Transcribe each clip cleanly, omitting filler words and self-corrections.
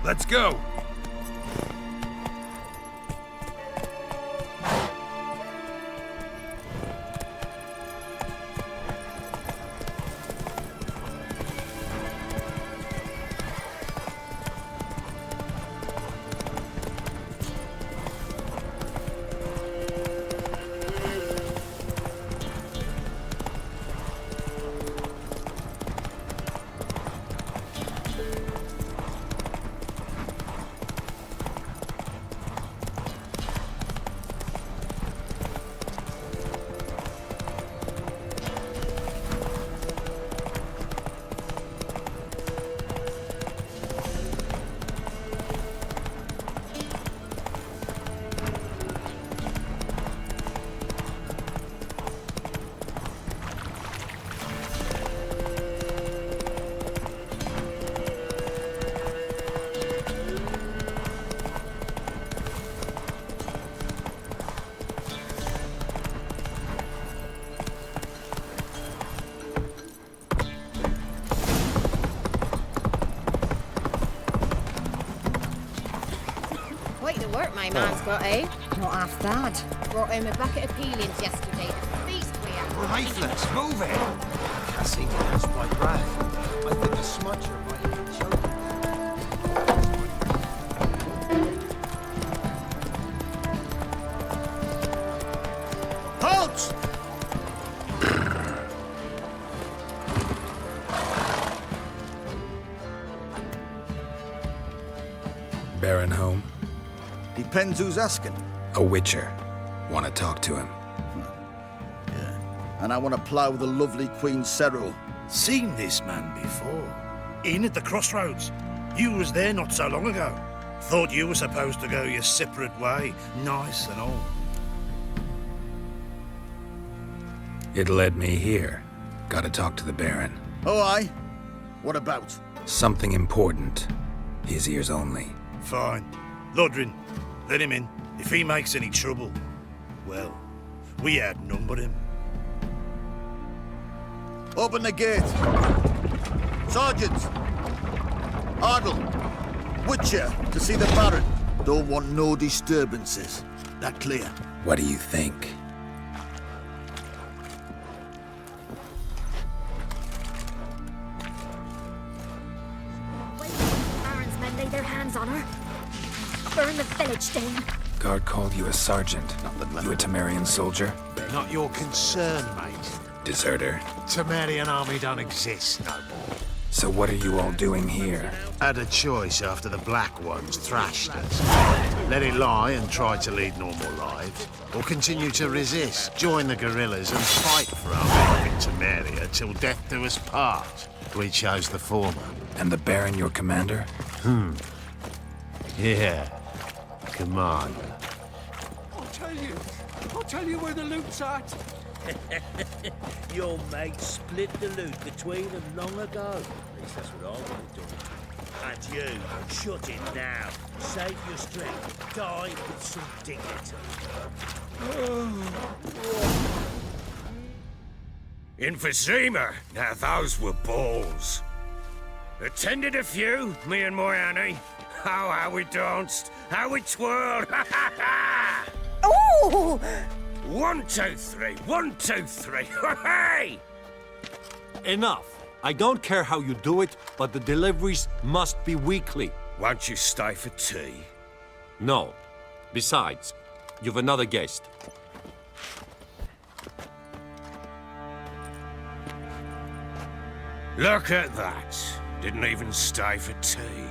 Let's go. Work my man's got, eh? Not half bad. Brought home a bucket of peelings yesterday. The feast we had. Lifeless, move it! I see that's my breath. I think the smudger might have been choking. Halt! Baron home? Depends who's asking. A witcher. Want to talk to him. Yeah. And I want to plough the lovely Queen Cyril. Seen this man before. In at the crossroads. You was there not so long ago. Thought you were supposed to go your separate way, nice and all. It led me here. Gotta talk to the Baron. Oh, aye? What about? Something important. His ears only. Fine. Lodrin, let him in. If he makes any trouble, well, we outnumber him. Open the gate. Sergeant! Ardle! Witcher, to see the Baron. Don't want no disturbances. That clear? What do you think? Wait, Baron's men lay their hands on her. Burn the village down. Guard called you a sergeant. You a Temerian soldier? Not your concern, mate. Deserter. Temerian army don't exist no more. So what are you all doing here? Had a choice after the Black Ones thrashed us. Let it lie and try to lead normal lives, or continue to resist, join the guerrillas and fight for our life in Temeria till death do us part. We chose the former. And the Baron your commander? Yeah. Commander. I'll tell you where the loot's at. Your mate split the loot between them long ago. At least that's what I would have done. And you, shut it now. Save your strength. Die with some dignity. Emphysema. Now those were balls. Attended a few, me and my Annie. Oh, how we danced, how we twirled. Oh! 1, 2, 3. 1, 2, 3. Hey! Enough. I don't care how you do it, but the deliveries must be weekly. Won't you stay for tea? No. Besides, you've another guest. Look at that. Didn't even stay for tea.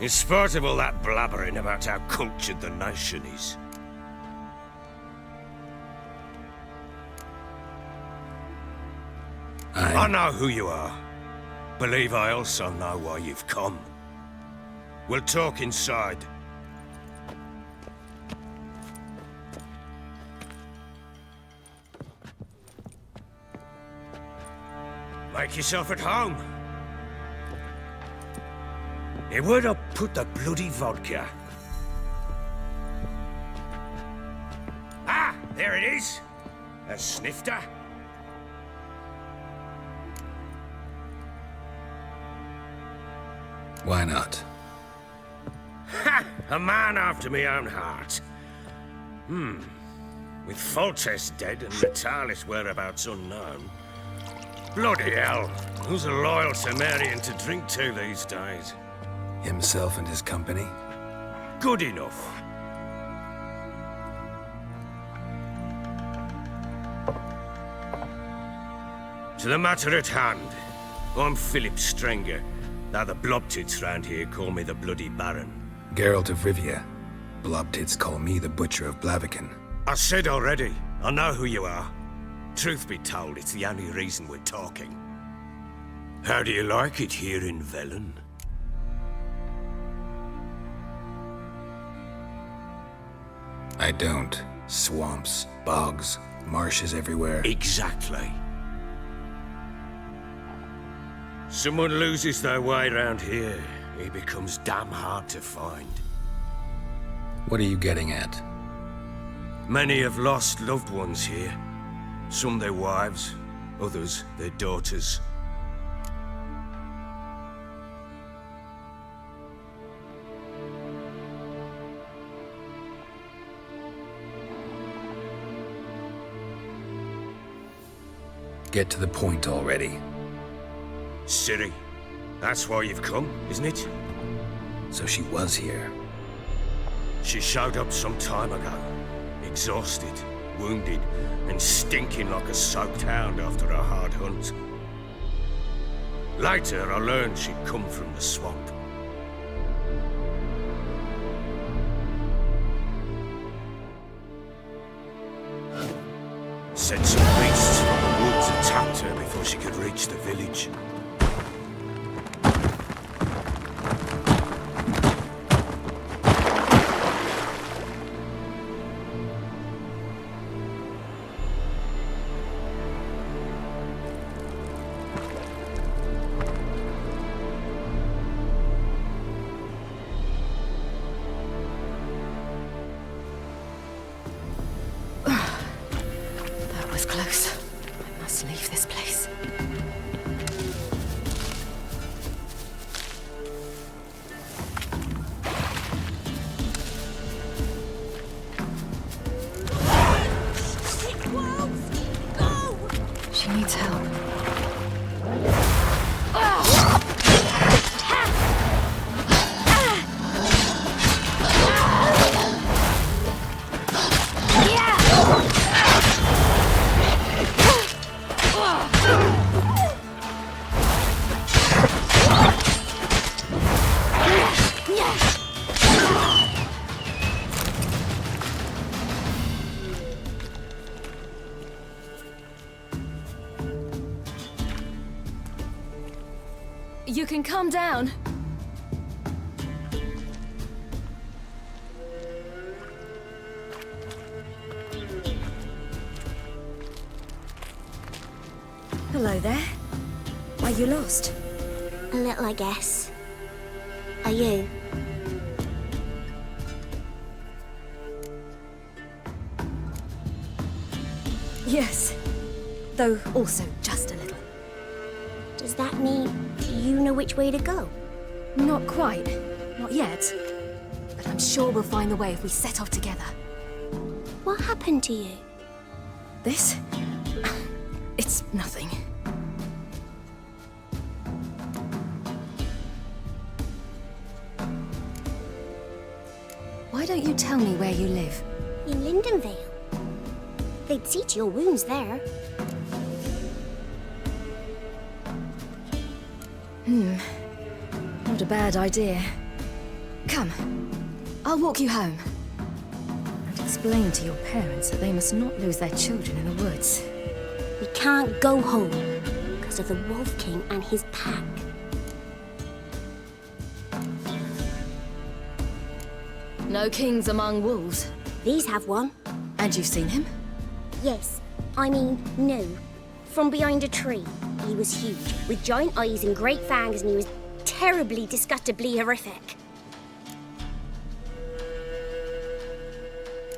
In spite of all that blabbering about how cultured the nation is. I know who you are. Believe I also know why you've come. We'll talk inside. Make yourself at home. Hey, where'd I put the bloody vodka? Ah, there it is. A snifter. Why not? Ha! A man after my own heart. With Foltest dead and Natalis whereabouts unknown. Bloody hell, who's a loyal Sumerian to drink to these days? Himself and his company? Good enough. To the matter at hand, I'm Philip Strenger, though the blobtits round here call me the Bloody Baron. Geralt of Rivia. Blobtits call me the Butcher of Blaviken. I said already, I know who you are. Truth be told, it's the only reason we're talking. How do you like it here in Velen? I don't. Swamps, bogs, marshes everywhere. Exactly. Someone loses their way around here, he becomes damn hard to find. What are you getting at? Many have lost loved ones here. Some their wives, others their daughters. Get to the point already. Ciri, that's why you've come, isn't it? So she was here. She showed up some time ago, exhausted, wounded, and stinking like a soaked hound after a hard hunt. Later, I learned she'd come from the swamp. Said some beasts from the woods attacked her before she could reach the village. That was close. I must leave this place. She needs help. You can calm down. Hello there. Are you lost? A little, I guess. Are you? Yes. Though also just a little. Does that mean you know which way to go? Not quite. Not yet. But I'm sure we'll find the way if we set off together. What happened to you? This? It's nothing. Why don't you tell me where you live? In Lindenvale. They'd see to your wounds there. Not a bad idea. Come, I'll walk you home. And explain to your parents that they must not lose their children in the woods. We can't go home because of the Wolf King and his pack. No kings among wolves. These have one. And you've seen him? Yes. I mean, no. From behind a tree. He was huge, with giant eyes and great fangs, and he was terribly, disgustingly horrific.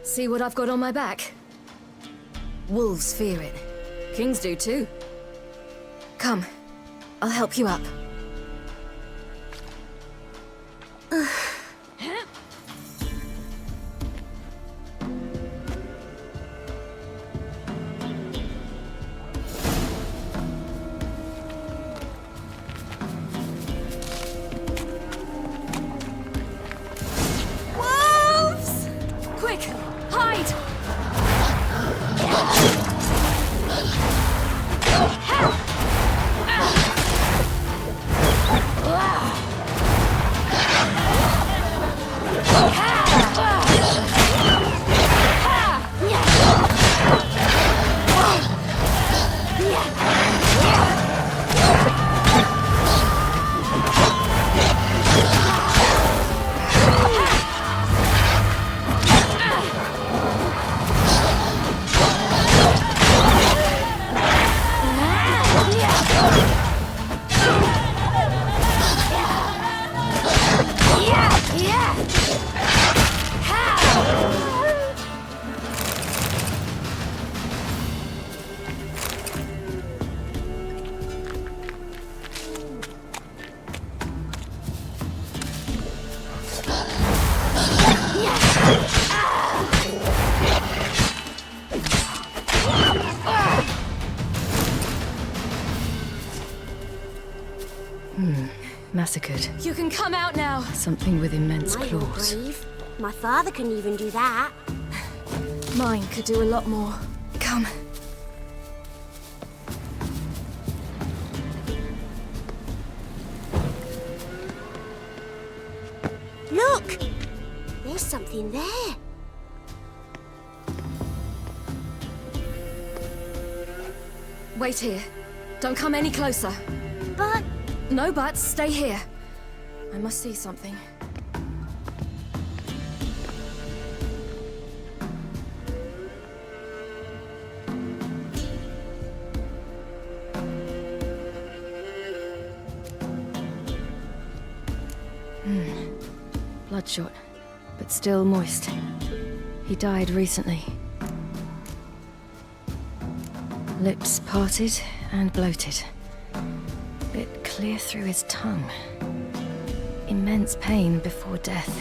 See what I've got on my back? Wolves fear it. Kings do too. Come, I'll help you up. massacred. You can come out now. Something with immense My claws. brave. My father couldn't even do that. Mine could do a lot more. Come. Look! There's something there. Wait here. Don't come any closer. But No buts. Stay here. I must see something. Bloodshot, but still moist. He died recently. Lips parted and bloated. Bit clear through his tongue. Immense pain before death.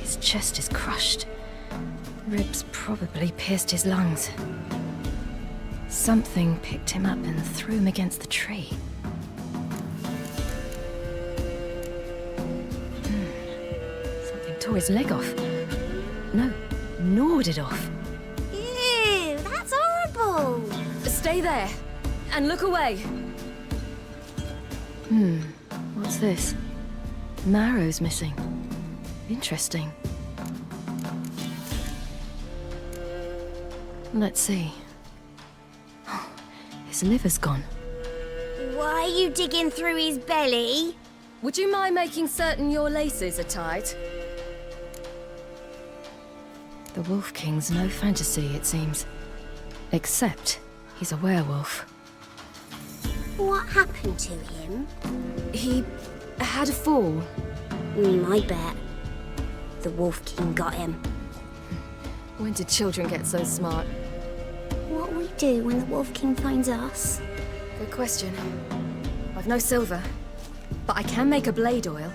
His chest is crushed. Ribs probably pierced his lungs. Something picked him up and threw him against the tree. Something tore his leg off. No, gnawed it off. ew, that's horrible. Stay there. And look away. What's this? Marrow's missing. Interesting. Let's see. His liver's gone. Why are you digging through his belly? Would you mind making certain your laces are tight? The Wolf King's no fantasy, it seems. Except he's a werewolf. What happened to him? He had a fall. I bet. The Wolf King got him. When did children get so smart? What will we do when the Wolf King finds us? Good question. I've no silver, but I can make a blade oil.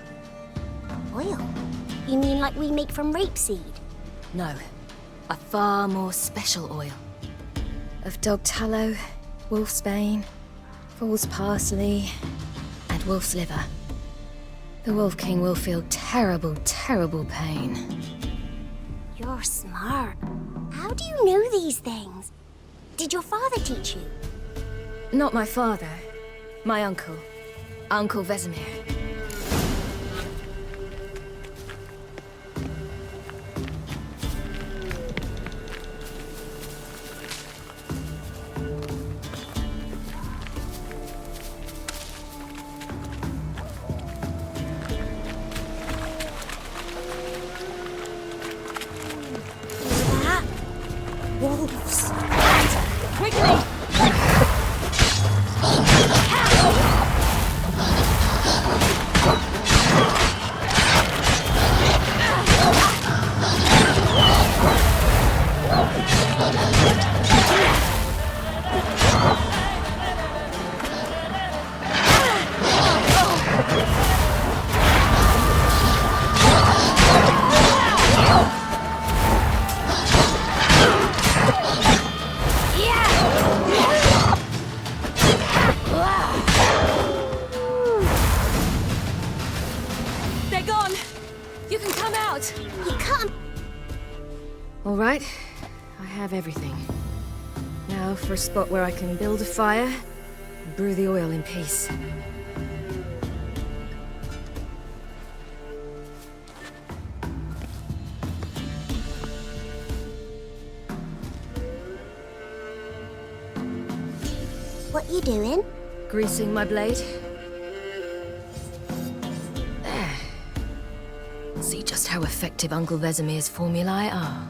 Oil? You mean like we make from rapeseed? No, a far more special oil. Of dog tallow, wolf's bane, fool's parsley, and wolf's liver. The Wolf King will feel terrible, terrible pain. You're smart. How do you know these things? Did your father teach you? Not my father, my uncle, Uncle Vesemir. That? Wolves. Quickly! They're gone! You can come out! You can't. All right, I have everything. Now for a spot where I can build a fire and brew the oil in peace. What you doing? Greasing my blade. There. See just how effective Uncle Vesemir's formulae are.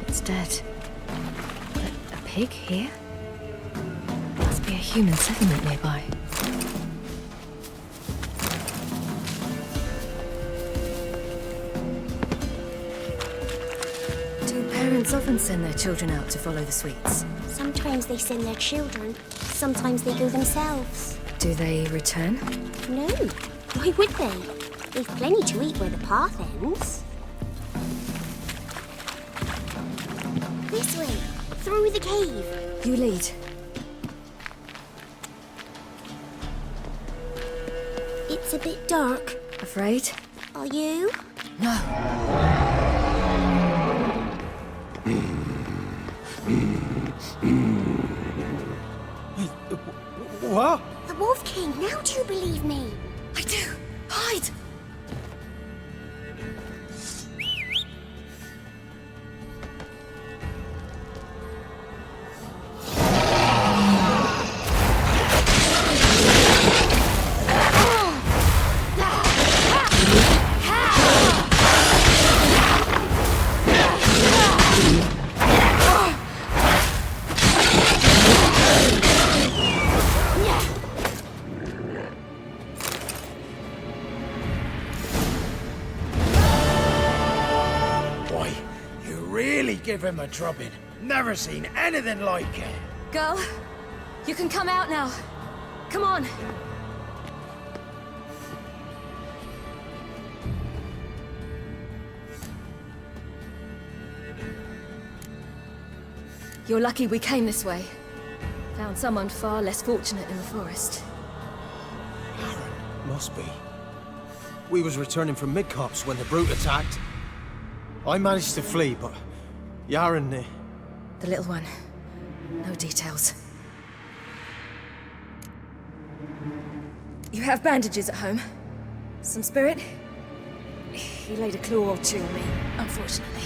It's dead. A pig here? Must be a human settlement nearby. Do parents often send their children out to follow the sweets? Sometimes they send their children. Sometimes they go themselves. Do they return? No, why would they? They've plenty to eat where the path ends. This way, through the cave. You lead. It's a bit dark. Afraid? Are you? No. What? The Wolf King, now do you believe me? I do. Hide! Give him a drubbing. Never seen anything like it. Girl, you can come out now. Come on. You're lucky we came this way. Found someone far less fortunate in the forest. Must be. We was returning from mid-cops when the brute attacked. I managed to flee, but Yaren... The little one. No details. You have bandages at home? Some spirit? He laid a claw or two on me, unfortunately.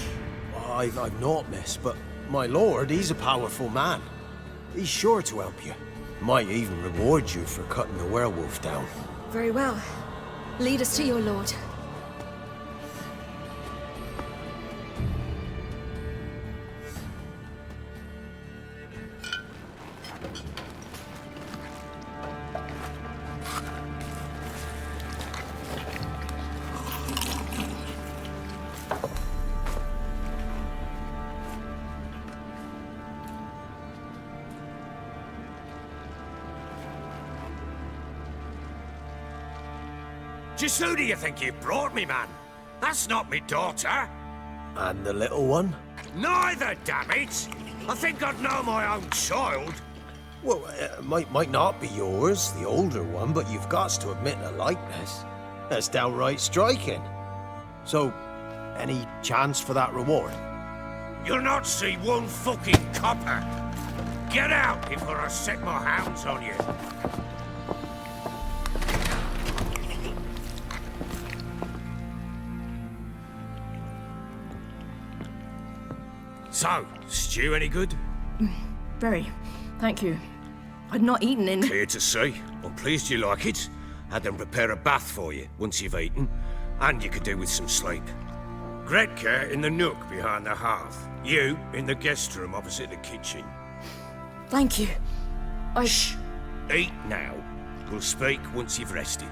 I've not, miss, but my lord, he's a powerful man. He's sure to help you. Might even reward you for cutting the werewolf down. Very well. Lead us to your lord. Just who do you think you brought me, man? That's not me daughter. And the little one? Neither, damn it! I think I'd know my own child. Well, might not be yours, the older one, but you've got to admit a likeness. That's downright striking. So, any chance for that reward? You'll not see one fucking copper. Get out before I set my hounds on you. So, stew any good? Very. Thank you. I'd not eaten in... Clear to see. I'm pleased you like it. Had them prepare a bath for you once you've eaten, and you could do with some sleep. Gretka in the nook behind the hearth. You in the guest room opposite the kitchen. Thank you. Shh! Eat now. We'll speak once you've rested.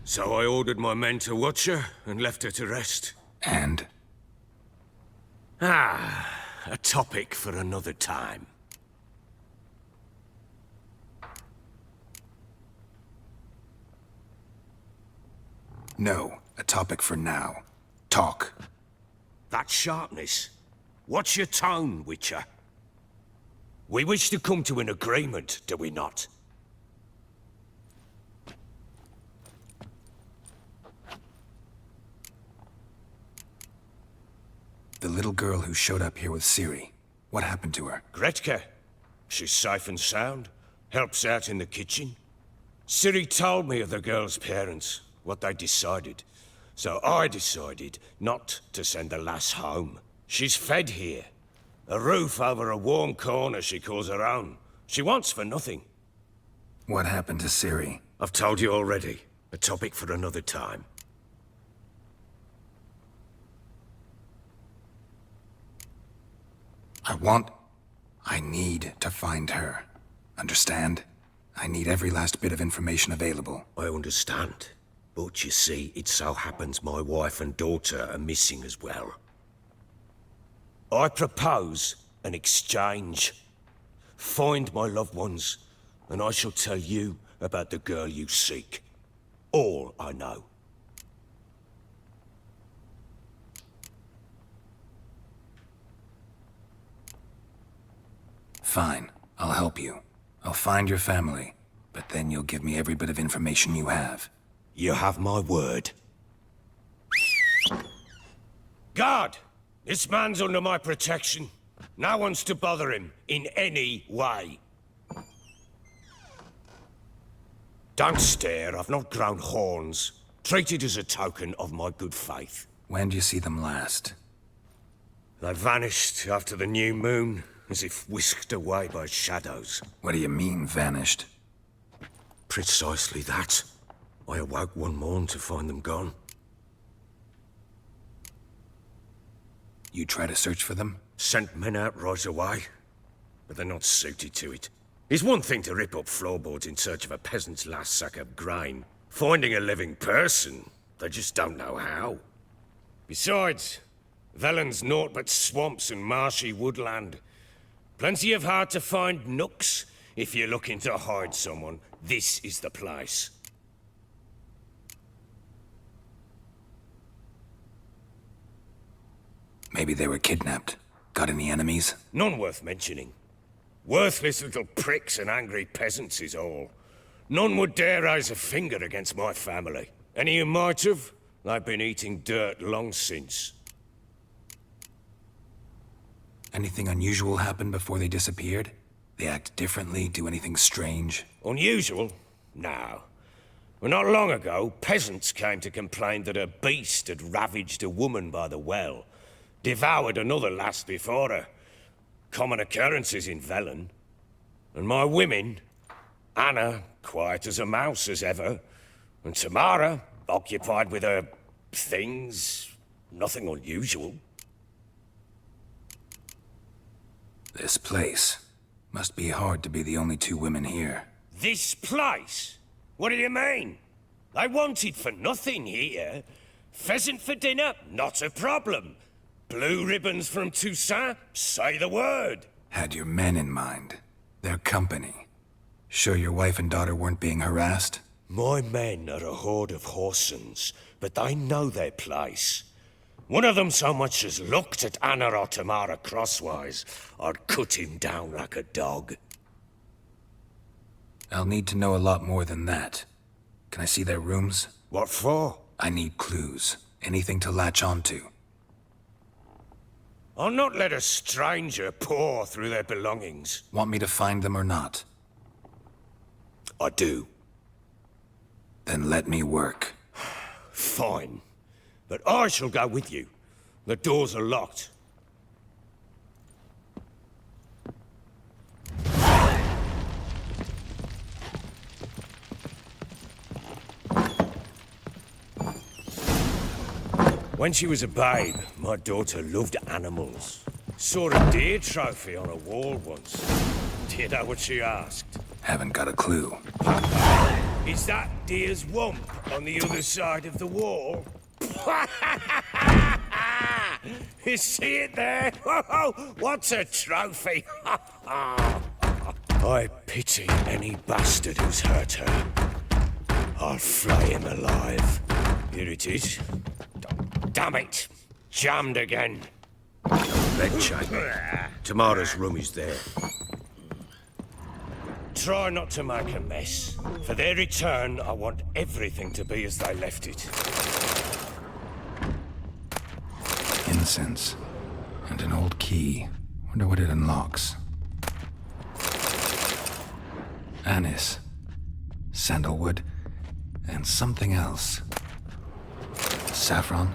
So I ordered my men to watch her and left her to rest. And? A topic for another time. No, a topic for now. Talk. That sharpness. What's your tone, Witcher? We wish to come to an agreement, do we not? The little girl who showed up here with Ciri. What happened to her? Gretka. She's safe and sound. Helps out in the kitchen. Ciri told me of the girl's parents, what they decided. So I decided not to send the lass home. She's fed here. A roof over a warm corner she calls her own. She wants for nothing. What happened to Ciri? I've told you already. A topic for another time. I need to find her. Understand? I need every last bit of information available. I understand. But you see, it so happens my wife and daughter are missing as well. I propose an exchange. Find my loved ones, and I shall tell you about the girl you seek. All I know. Fine. I'll help you. I'll find your family, but then you'll give me every bit of information you have. You have my word. Guard! This man's under my protection. No one's to bother him in any way. Don't stare, I've not grown horns. Treat it as a token of my good faith. When do you see them last? They vanished after the new moon, as if whisked away by shadows. What do you mean, vanished? Precisely that. I awoke one morn to find them gone. You try to search for them? Sent men out right away, but they're not suited to it. It's one thing to rip up floorboards in search of a peasant's last sack of grain. Finding a living person, they just don't know how. Besides, Velen's naught but swamps and marshy woodland. Plenty of hard-to-find nooks. If you're looking to hide someone, this is the place. Maybe they were kidnapped. Got any enemies? None worth mentioning. Worthless little pricks and angry peasants is all. None would dare raise a finger against my family. Any who might have, they've been eating dirt long since. Anything unusual happen before they disappeared? They act differently, do anything strange? Unusual? No. Well, not long ago, peasants came to complain that a beast had ravaged a woman by the well. Devoured another lass before her. Common occurrences in Velen. And my women, Anna, quiet as a mouse as ever, and Tamara, occupied with her things, nothing unusual. This place. Must be hard to be the only two women here. This place? What do you mean? I wanted for nothing here. Pheasant for dinner? Not a problem. Blue ribbons from Toussaint? Say the word. Had your men in mind. Their company. Sure your wife and daughter weren't being harassed? My men are a horde of whoresons, but they know their place. One of them so much as looked at Anna or Tamara crosswise, I'd cut him down like a dog. I'll need to know a lot more than that. Can I see their rooms? What for? I need clues. Anything to latch onto. I'll not let a stranger pore through their belongings. Want me to find them or not? I do. Then let me work. Fine. But I shall go with you. The doors are locked. When she was a babe, my daughter loved animals. Saw a deer trophy on a wall once. Do you know what she asked? Haven't got a clue. Papa, is that deer's wump on the other side of the wall? You see it there? What's a trophy? I pity any bastard who's hurt her. I'll flay him alive. Here it is. Damn it! Jammed again. Bed chamber. Tamara's room is there. Try not to make a mess. For their return, I want everything to be as they left it. Incense. And an old key. Wonder what it unlocks. Anise. Sandalwood. And something else. Saffron.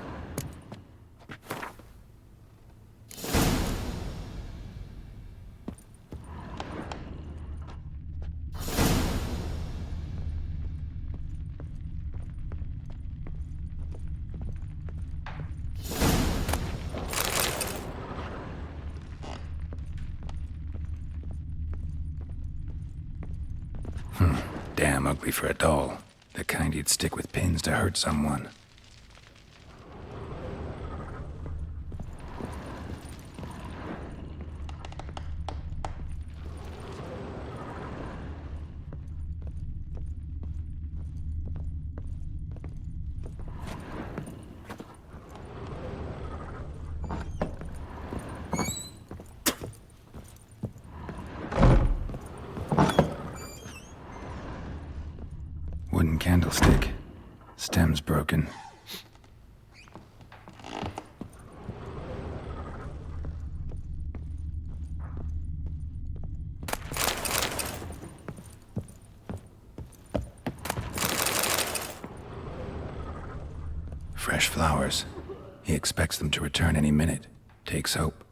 Damn ugly for a doll. The kind you'd stick with pins to hurt someone. Wooden candlestick. Stem's broken. Fresh flowers. He expects them to return any minute. Takes hope.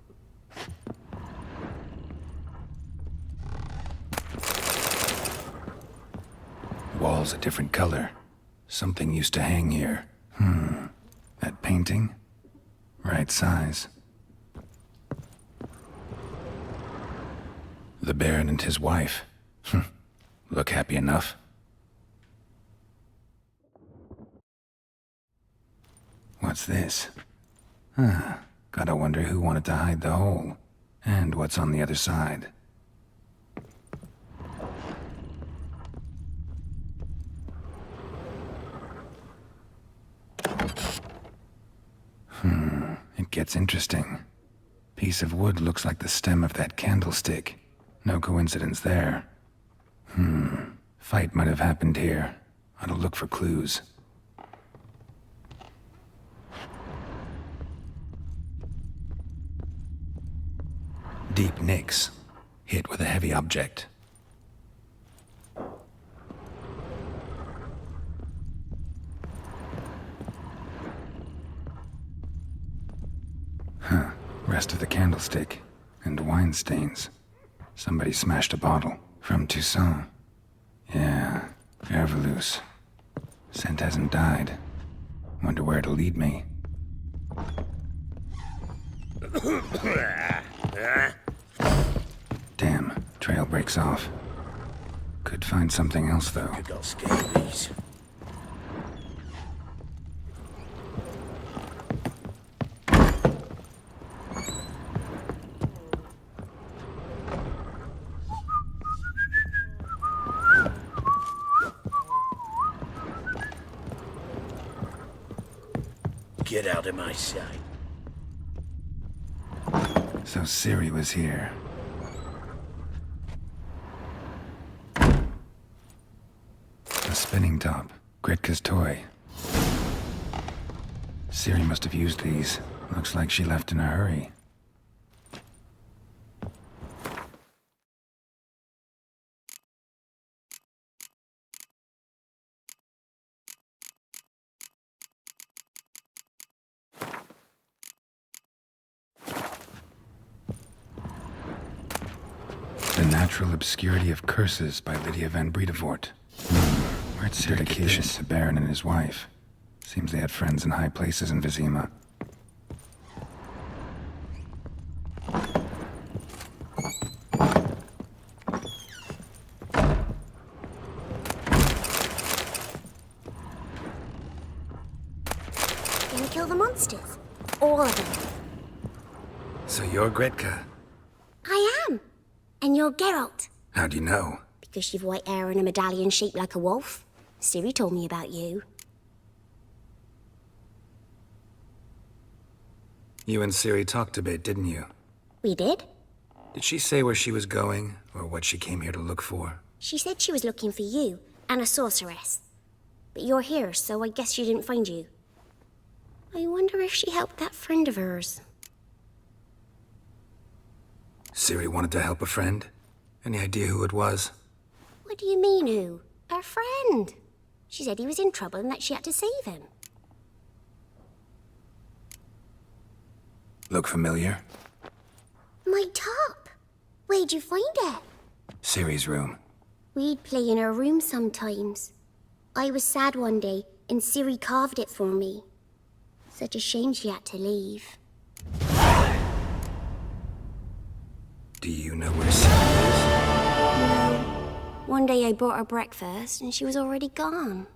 Walls a different color. Something used to hang here. That painting? Right size. The Baron and his wife. Look happy enough. What's this? Gotta wonder who wanted to hide the hole. And what's on the other side. It gets interesting. Piece of wood looks like the stem of that candlestick. No coincidence there. Fight might have happened here. Ought to look for clues. Deep nicks. Hit with a heavy object. Rest of the candlestick. And wine stains. Somebody smashed a bottle. From Toussaint. Yeah, Herveloos. Scent hasn't died. Wonder where it'll lead me. Damn, trail breaks off. Could find something else, though. You got scabies. Get out of my sight. So Ciri was here. A spinning top. Gretka's toy. Ciri must have used these. Looks like she left in a hurry. The Natural Obscurity of Curses by Lydia van Bredevoort. Where'd Ciri dedication to Baron and his wife. Seems they had friends in high places in Vizima. Gonna kill the monsters? All of them. So you're Gretka? I am. And you're Geralt. How'd you know? Because you've white hair and a medallion shaped like a wolf. Ciri told me about you. You and Ciri talked a bit, didn't you? We did? Did she say where she was going, or what she came here to look for? She said she was looking for you and a sorceress. But you're here, so I guess she didn't find you. I wonder if she helped that friend of hers. Ciri wanted to help a friend? Any idea who it was? What do you mean, who? Her friend. She said he was in trouble and that she had to save him. Look familiar? My top. Where'd you find it? Ciri's room. We'd play in her room sometimes. I was sad one day, and Ciri carved it for me. Such a shame she had to leave. Do you know where Ciri is? No. One day I brought her breakfast, and she was already gone.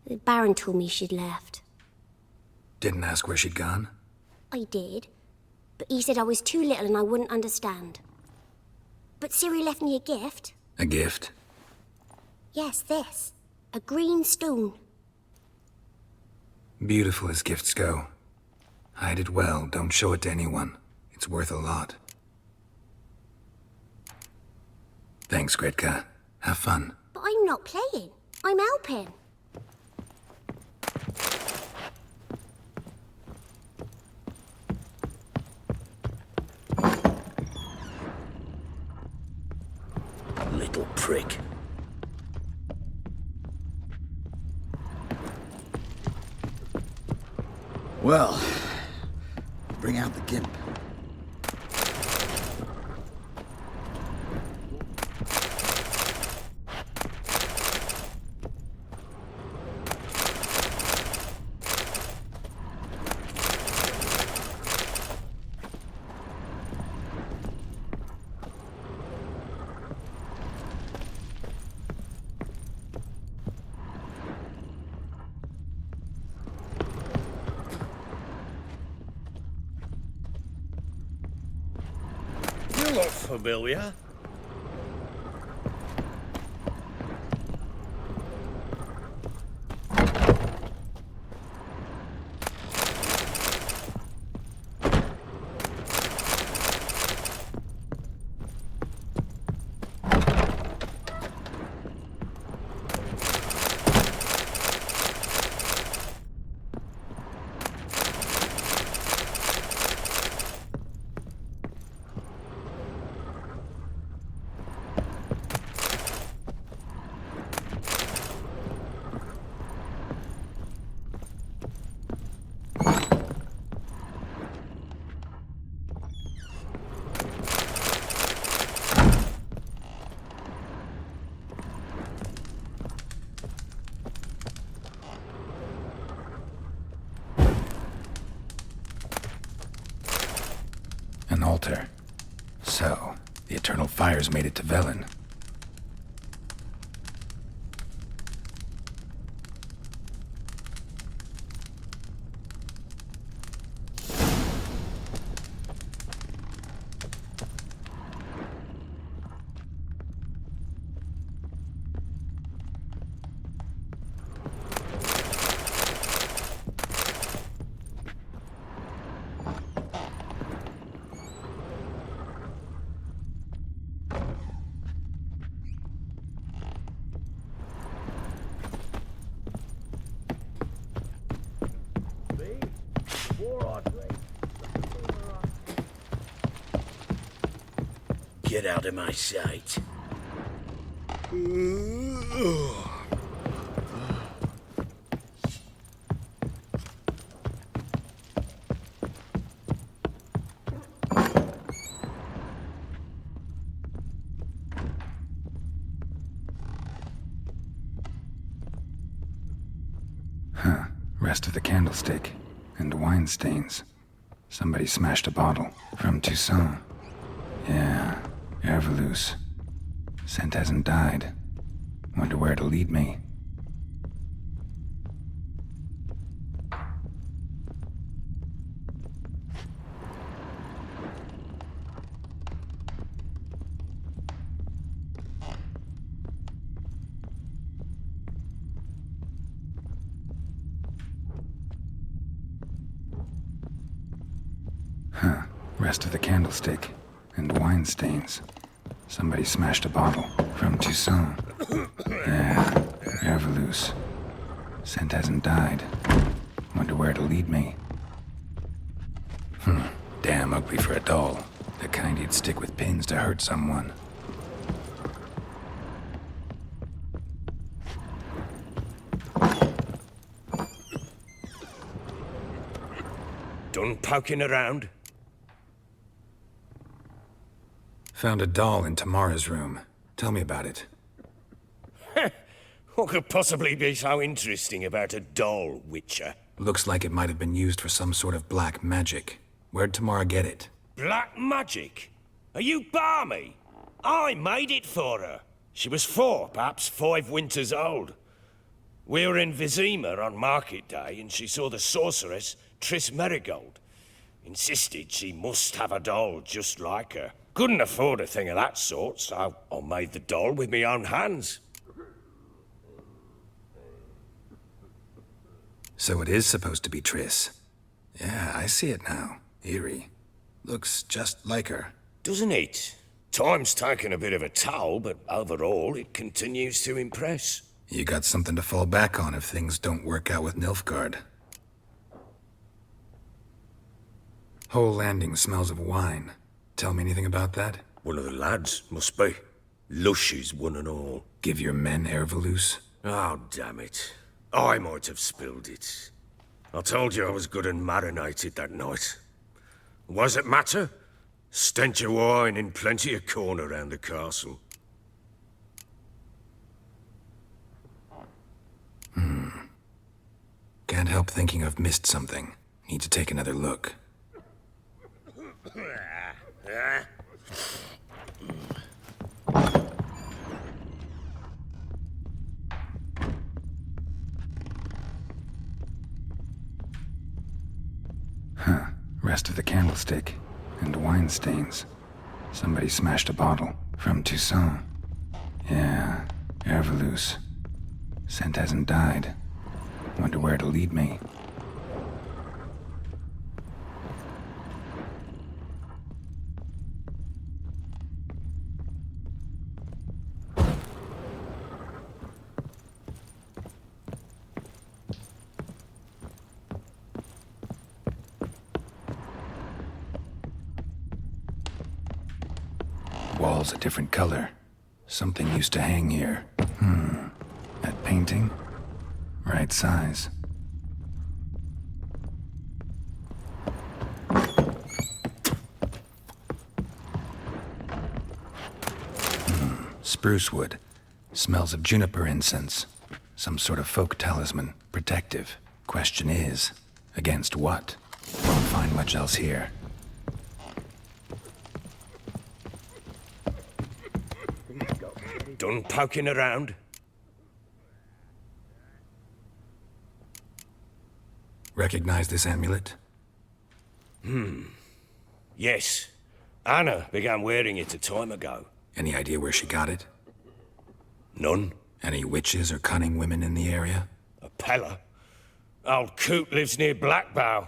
The Baron told me she'd left. Didn't ask where she'd gone? I did, but he said I was too little and I wouldn't understand. But Ciri left me a gift. A gift? Yes, this. A green stone. Beautiful as gifts go. Hide it well, don't show it to anyone. It's worth a lot. Thanks, Gretka. Have fun. But I'm not playing. I'm helping. Little prick. Well, bring out the gimp. You look familiar. An altar. So, the Eternal Fires made it to Velen. Get out of my sight. Huh. Rest of the candlestick. And wine stains. Somebody smashed a bottle. From Toussaint. Yeah. Ervelus. Scent hasn't died. Wonder where it'll lead me. Huh. Rest of the candlestick. And wine stains. Somebody smashed a bottle. From Toussaint. Yeah. Ervelus. Scent hasn't died. Wonder where it'll lead me. Damn ugly for a doll. The kind you'd stick with pins to hurt someone. Done poking around? Found a doll in Tamara's room. Tell me about it. What could possibly be so interesting about a doll, Witcher? Looks like it might have been used for some sort of black magic. Where'd Tamara get it? Black magic? Are you balmy? I made it for her. She was 4, perhaps 5 winters old. We were in Vizima on market day, and she saw the sorceress, Triss Merigold. Insisted she must have a doll just like her. Couldn't afford a thing of that sort, so I made the doll with my own hands. So it is supposed to be Triss. Yeah, I see it now. Eerie. Looks just like her. Doesn't it? Time's taken a bit of a toll, but overall it continues to impress. You got something to fall back on if things don't work out with Nilfgaard. Whole landing smells of wine. Tell me anything about that? One of the lads, must be. Lushes, one and all. Give your men Ervelus? Oh, damn it. I might have spilled it. I told you I was good and marinated that night. Was it matter? Stench of wine in plenty of corn around the castle. Can't help thinking I've missed something. Need to take another look. Rest of the candlestick. And wine stains. Somebody smashed a bottle. From Toussaint. Yeah, Ervelus. Scent hasn't died. Wonder where it'll lead me. Wall's a different color. Something used to hang here. That painting? Right size. Spruce wood. Smells of juniper incense. Some sort of folk talisman. Protective. Question is, against what? Won't find much else here. Done poking around? Recognize this amulet? Yes. Anna began wearing it a time ago. Any idea where she got it? None. Any witches or cunning women in the area? A Pella. Old Coot lives near Blackbow.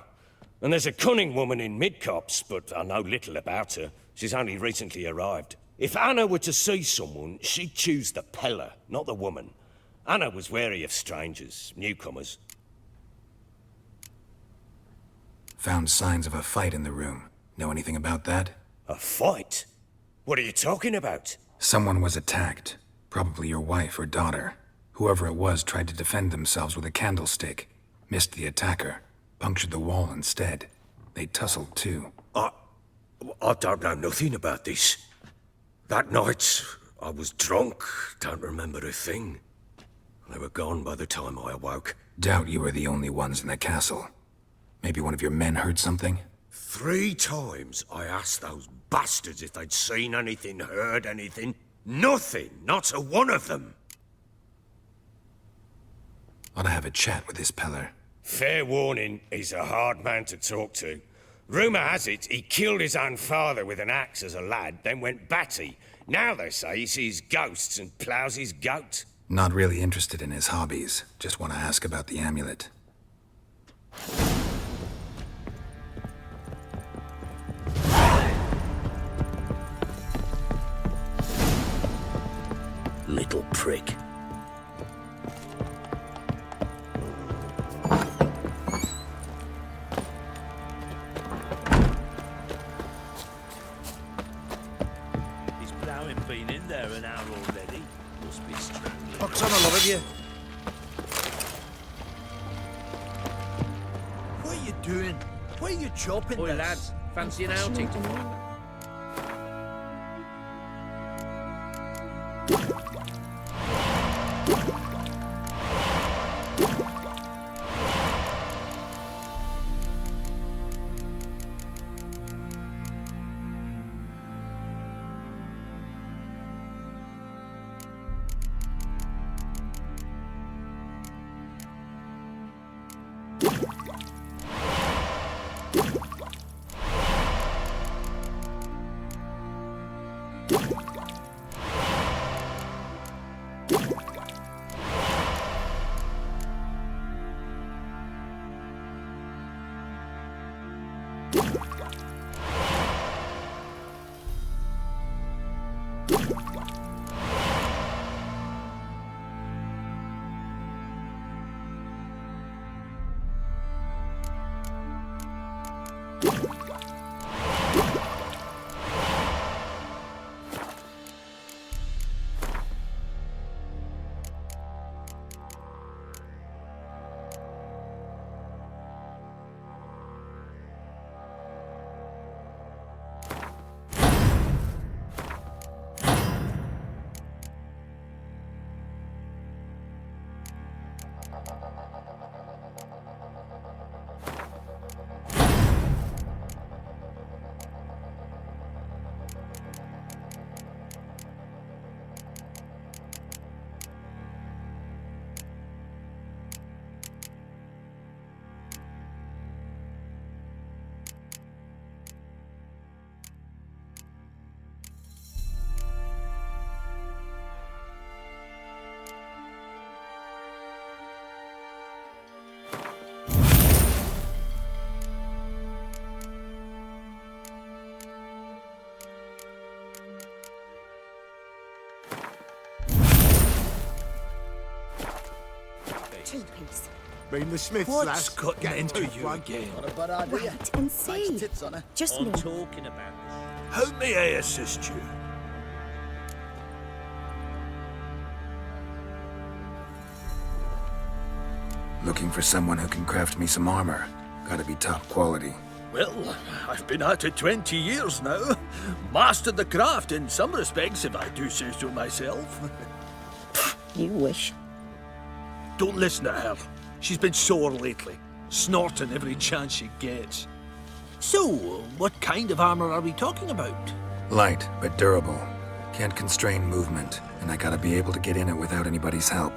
And there's a cunning woman in Midcopse, but I know little about her. She's only recently arrived. If Anna were to see someone, she'd choose the Pella, not the woman. Anna was wary of strangers, newcomers. Found signs of a fight in the room. Know anything about that? A fight? What are you talking about? Someone was attacked. Probably your wife or daughter. Whoever it was tried to defend themselves with a candlestick. Missed the attacker. Punctured the wall instead. They tussled too. I don't know nothing about this. That night, I was drunk. Don't remember a thing. They were gone by the time I awoke. Doubt you were the only ones in the castle. Maybe one of your men heard something? 3 times I asked those bastards if they'd seen anything, heard anything. Nothing, not a one of them. Ought to have a chat with this Peller. Fair warning, he's a hard man to talk to. Rumour has it he killed his own father with an axe as a lad, then went batty. Now they say he sees ghosts and ploughs his goat. Not really interested in his hobbies. Just want to ask about the amulet. Little prick. His ploughing been in there an hour already. Must be strangling. Box on, I love you. What are you doing? Why are you chopping Oi, this? lads, fancy an outing? Two-piece. Been the Smiths, What's lass. got Getting into too you frank. again? Not a bad idea. Wait and see. Nice tits on her. Just I'm me. talking about this. How may I assist you? Looking for someone who can craft me some armor. Gotta be top quality. Well, I've been at it 20 years now. Mastered the craft in some respects, if I do say so myself. You wish. Don't listen to her. She's been sore lately, snorting every chance she gets. So, what kind of armor are we talking about? Light, but durable. Can't constrain movement, and I gotta be able to get in it without anybody's help.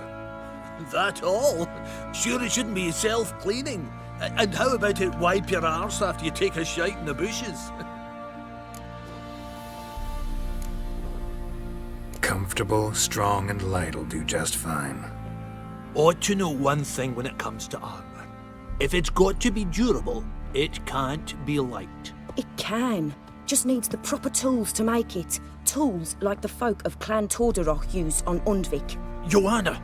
That all? Sure it shouldn't be self-cleaning. And how about it wipe your arse after you take a shite in the bushes? Comfortable, strong, and light'll do just fine. Ought to know one thing when it comes to armor. If it's got to be durable, it can't be light. It can. Just needs the proper tools to make it. Tools like the folk of Clan Torderoch use on Undvik. Joanna,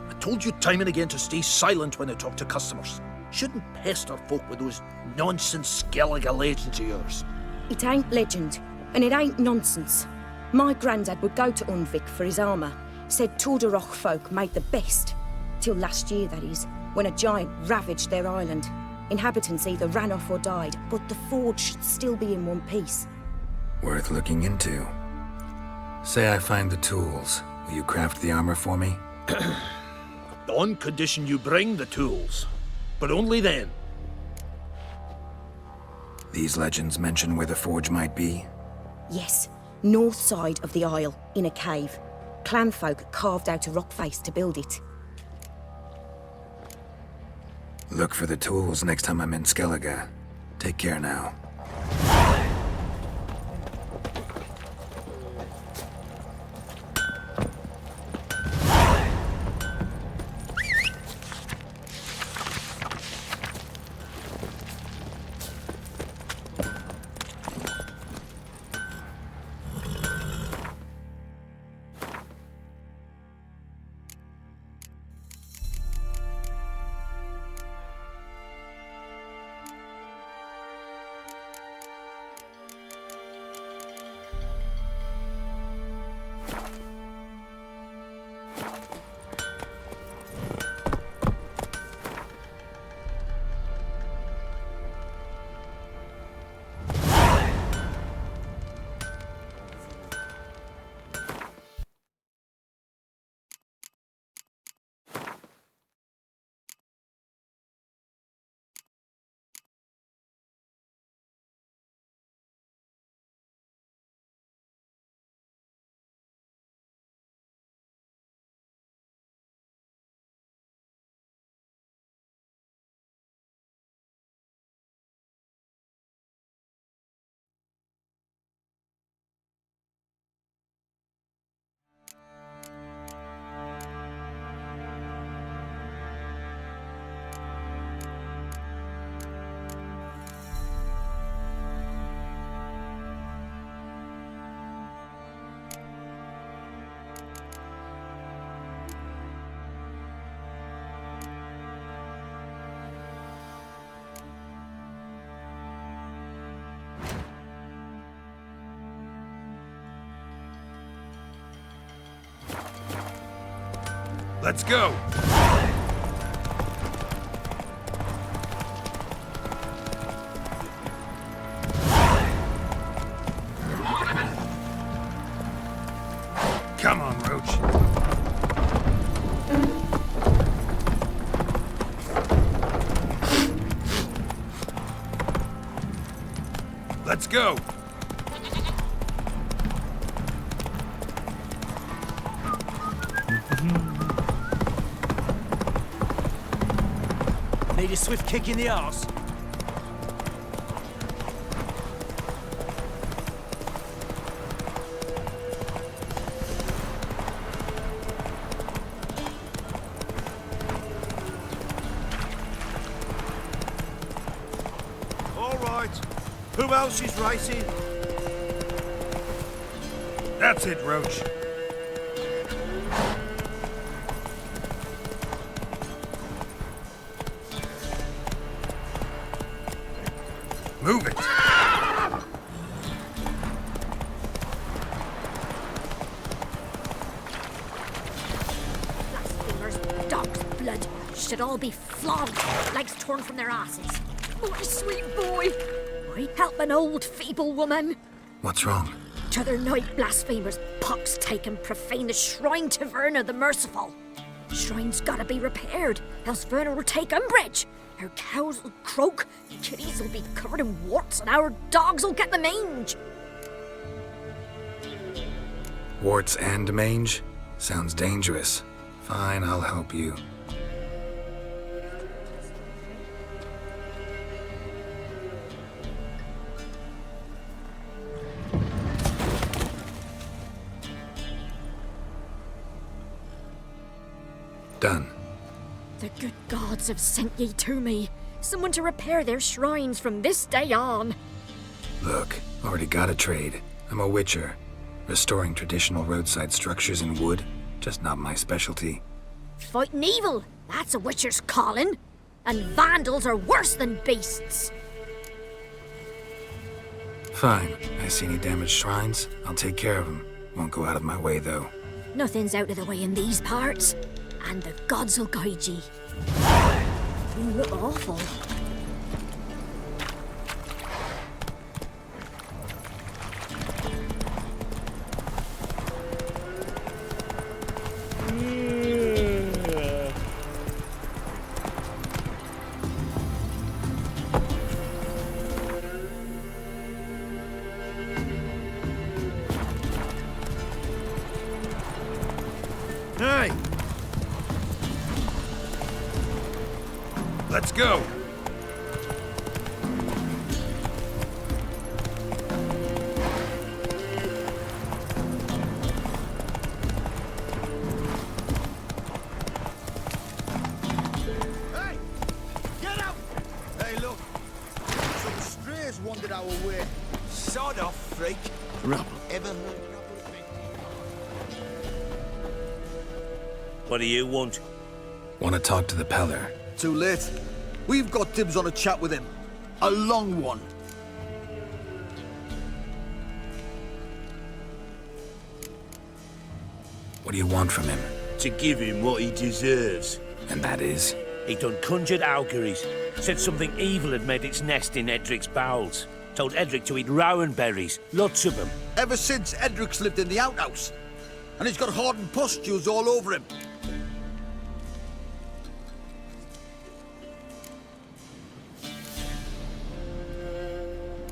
I told you time and again to stay silent when I talk to customers. Shouldn't pester folk with those nonsense Skellige legends of yours. It ain't legend, and it ain't nonsense. My granddad would go to Undvik for his armour. Said Torderoch folk made the best. Till last year, that is, when a giant ravaged their island. Inhabitants either ran off or died, but the forge should still be in one piece. Worth looking into. Say I find the tools. Will you craft the armor for me? On condition you bring the tools. But only then. These legends mention where the forge might be? Yes, north side of the isle, in a cave. Clanfolk carved out a rock face to build it. Look for the tools next time I'm in Skellige. Take care now. Let's go! Come on, Roach. Let's go! Need a swift kick in the arse. All right. Who else is racing? That's it, Roach. Move it! Blasphemers, dog's blood, should all be flogged, legs torn from their asses. My sweet boy! I help an old, feeble woman. What's wrong? T'other night, blasphemers, pox take and profane the shrine to Verna the Merciful. Shrine's gotta be repaired, else Verna will take umbrage. Our cows will croak, kitties will be covered in warts, and our dogs will get the mange. Warts and mange? Sounds dangerous. Fine, I'll help you. Done. The good gods have sent ye to me. Someone to repair their shrines from this day on. Look, already got a trade. I'm a witcher. Restoring traditional roadside structures in wood, just not my specialty. Fighting evil, that's a witcher's calling. And vandals are worse than beasts. Fine. I see any damaged shrines, I'll take care of them. Won't go out of my way, though. Nothing's out of the way in these parts. And the gods will guide ye. You look awful. Hey! Let's go! Hey! Get out! Hey, look. Some strays wandered our way. Sod off, freak. Rubble. Ever heard rubble? What do you want? Want to talk to the Peller? Too late. We've got dibs on a chat with him. A long one. What do you want from him? To give him what he deserves. And that is? He done conjured auguries. Said something evil had made its nest in Edric's bowels. Told Edric to eat rowan berries. Lots of them. Ever since Edric's lived in the outhouse. And he's got hardened pustules all over him.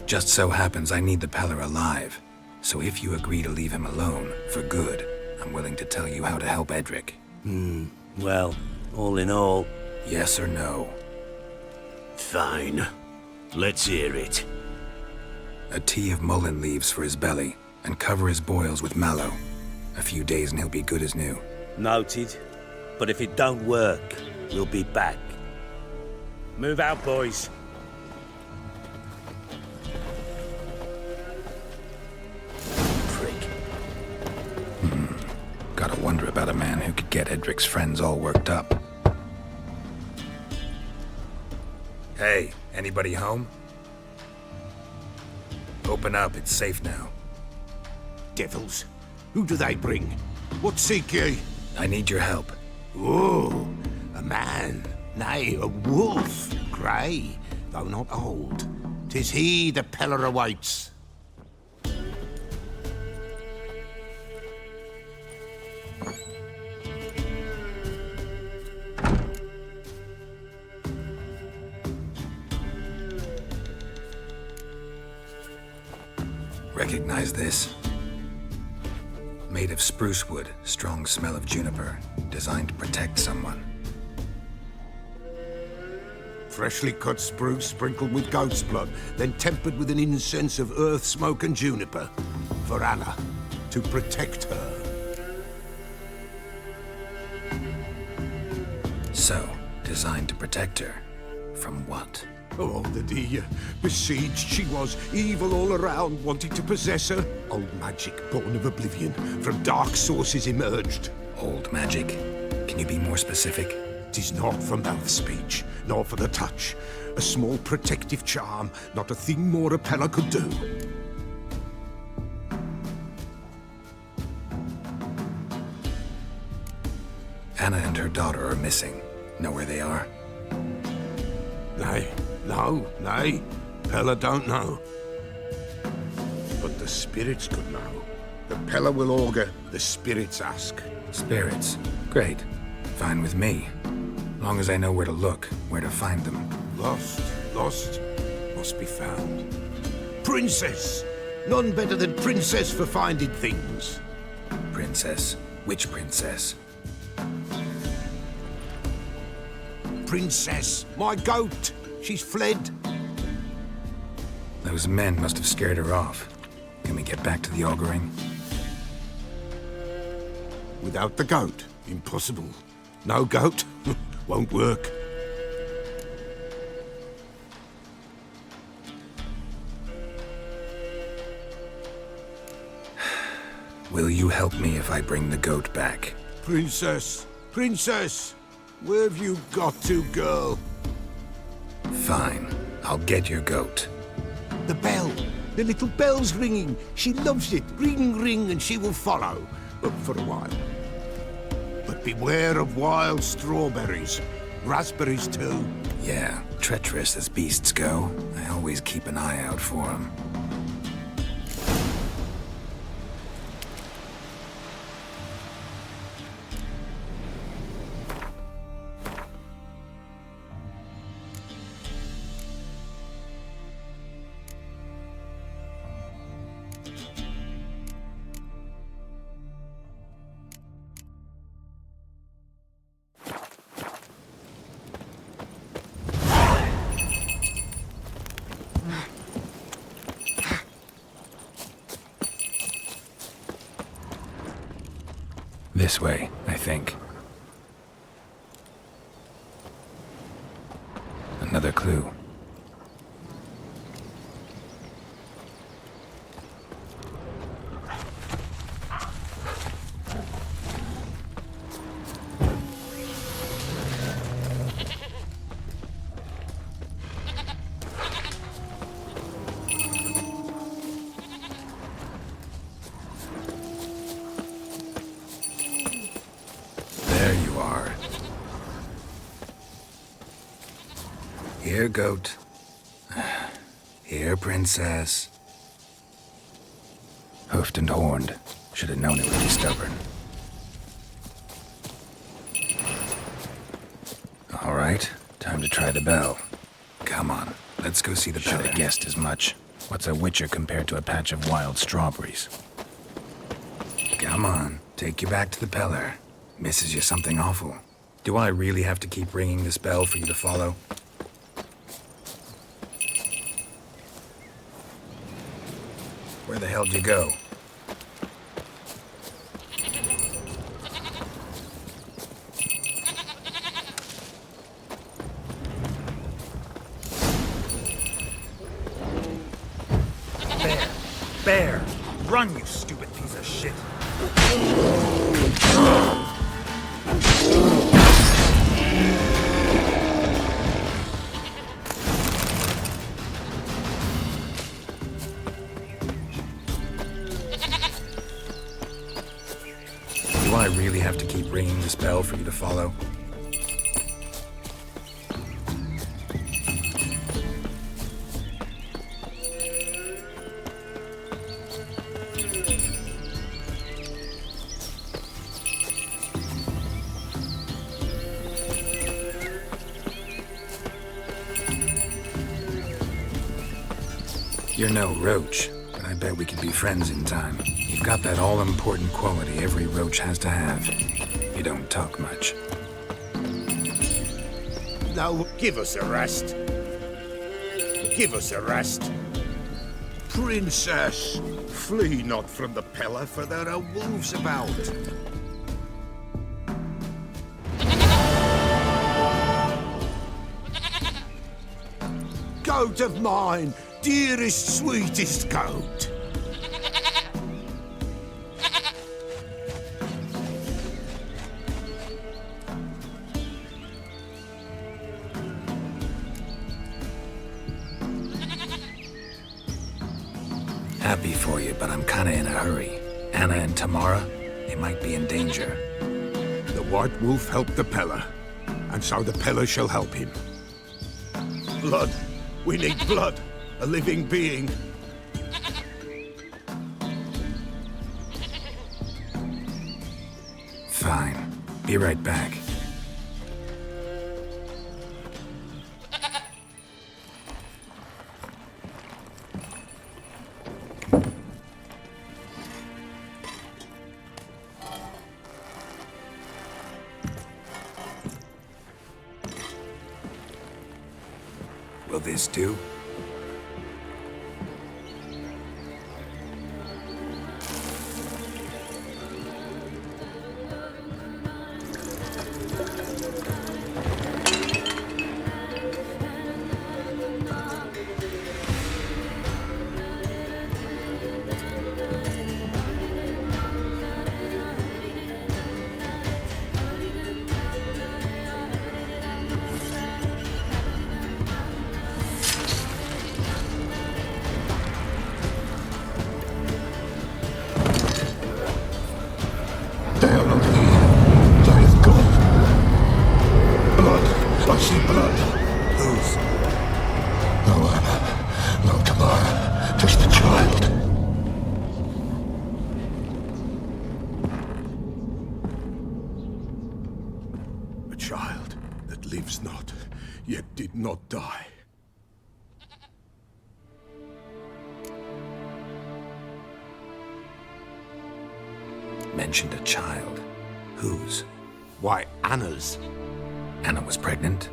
Just so happens I need the Peller alive. So if you agree to leave him alone, for good, I'm willing to tell you how to help Edric. Well, all in all... Yes or no? Fine. Let's hear it. A tea of mullein leaves for his belly, and cover his boils with mallow. A few days and he'll be good as new. Noted. But if it don't work, we'll be back. Move out, boys. Gotta wonder about a man who could get Edric's friends all worked up. Hey, anybody home? Open up, it's safe now. Devils? Who do they bring? What seek ye? I need your help. Oh, a man, nay, a wolf, grey, though not old. 'Tis he the Peller awaits. Recognize this? Made of spruce wood, strong smell of juniper, designed to protect someone. Freshly cut spruce sprinkled with goat's blood, then tempered with an incense of earth, smoke and juniper. For Anna, to protect her. So, designed to protect her. From what? Oh, the besieged she was, evil all around, wanting to possess her. Old magic, born of oblivion, from dark sources emerged. Old magic? Can you be more specific? 'Tis not for mouth speech, nor for the touch. A small protective charm, not a thing more a Peller could do. Anna and her daughter are missing. Know where they are? Nay, nay. Peller don't know. But the spirits could know. The Peller will augur, the spirits ask. Spirits? Great. Fine with me. Long as I know where to look, where to find them. Lost, must be found. Princess! None better than Princess for finding things. Princess? Which princess? Princess, my goat! She's fled. Those men must have scared her off. Can we get back to the auguring? Without the goat, impossible. No goat, won't work. Will you help me if I bring the goat back? Princess, where have you got to, girl? Fine, I'll get your goat. The bell, the little bell's ringing. She loves it. Ring, ring, and she will follow. But for a while. But beware of wild strawberries. Raspberries, too. Yeah, treacherous as beasts go. I always keep an eye out for them. This way, I think. Another clue. Here, goat. Here, princess. Hoofed and horned. Should have known it would be stubborn. All right, time to try the bell. Come on, let's go see the Peller. Should have guessed as much. What's a witcher compared to a patch of wild strawberries? Come on, take you back to the Peller. Misses you something awful. Do I really have to keep ringing this bell for you to follow? Where the hell'd you go? Bear! Run, you stupid piece of shit! I really have to keep ringing this bell for you to follow? You're no roach, but I bet we could be friends in time. You've got that all-important quality every roach has to have. You don't talk much. Now, give us a rest. Give us a rest. Princess, flee not from the pillar, for there are wolves about. Goat of mine, dearest, sweetest goat. Happy for you, but I'm kinda in a hurry. Anna and Tamara, they might be in danger. The White Wolf helped the Peller, and so the Peller shall help him. Blood. We need blood. A living being. Fine. Be right back. Will this do? Not die. Mentioned a child. Whose? Why, Anna's. Anna was pregnant?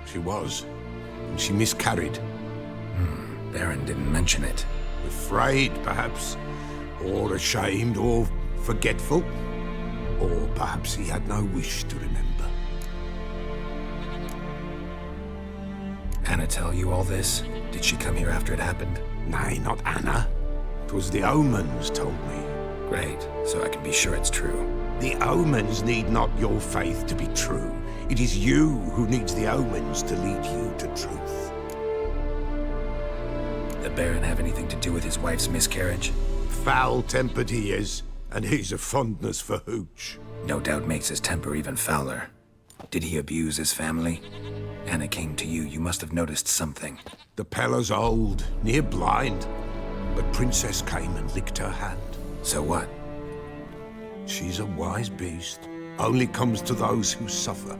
She was. And she miscarried. Baron didn't mention it. Afraid, perhaps. Or ashamed, or forgetful. Or perhaps he had no wish to remember. Anna tell you all this? Did she come here after it happened? Nay, not Anna. 'Twas the omens told me. Great, so I can be sure it's true. The omens need not your faith to be true. It is you who needs the omens to lead you to truth. The Baron have anything to do with his wife's miscarriage? Foul-tempered he is, and he's a fondness for hooch. No doubt makes his temper even fouler. Did he abuse his family? Anna came to you, you must have noticed something. The Peller's old, near blind, but Princess came and licked her hand. So what? She's a wise beast, only comes to those who suffer.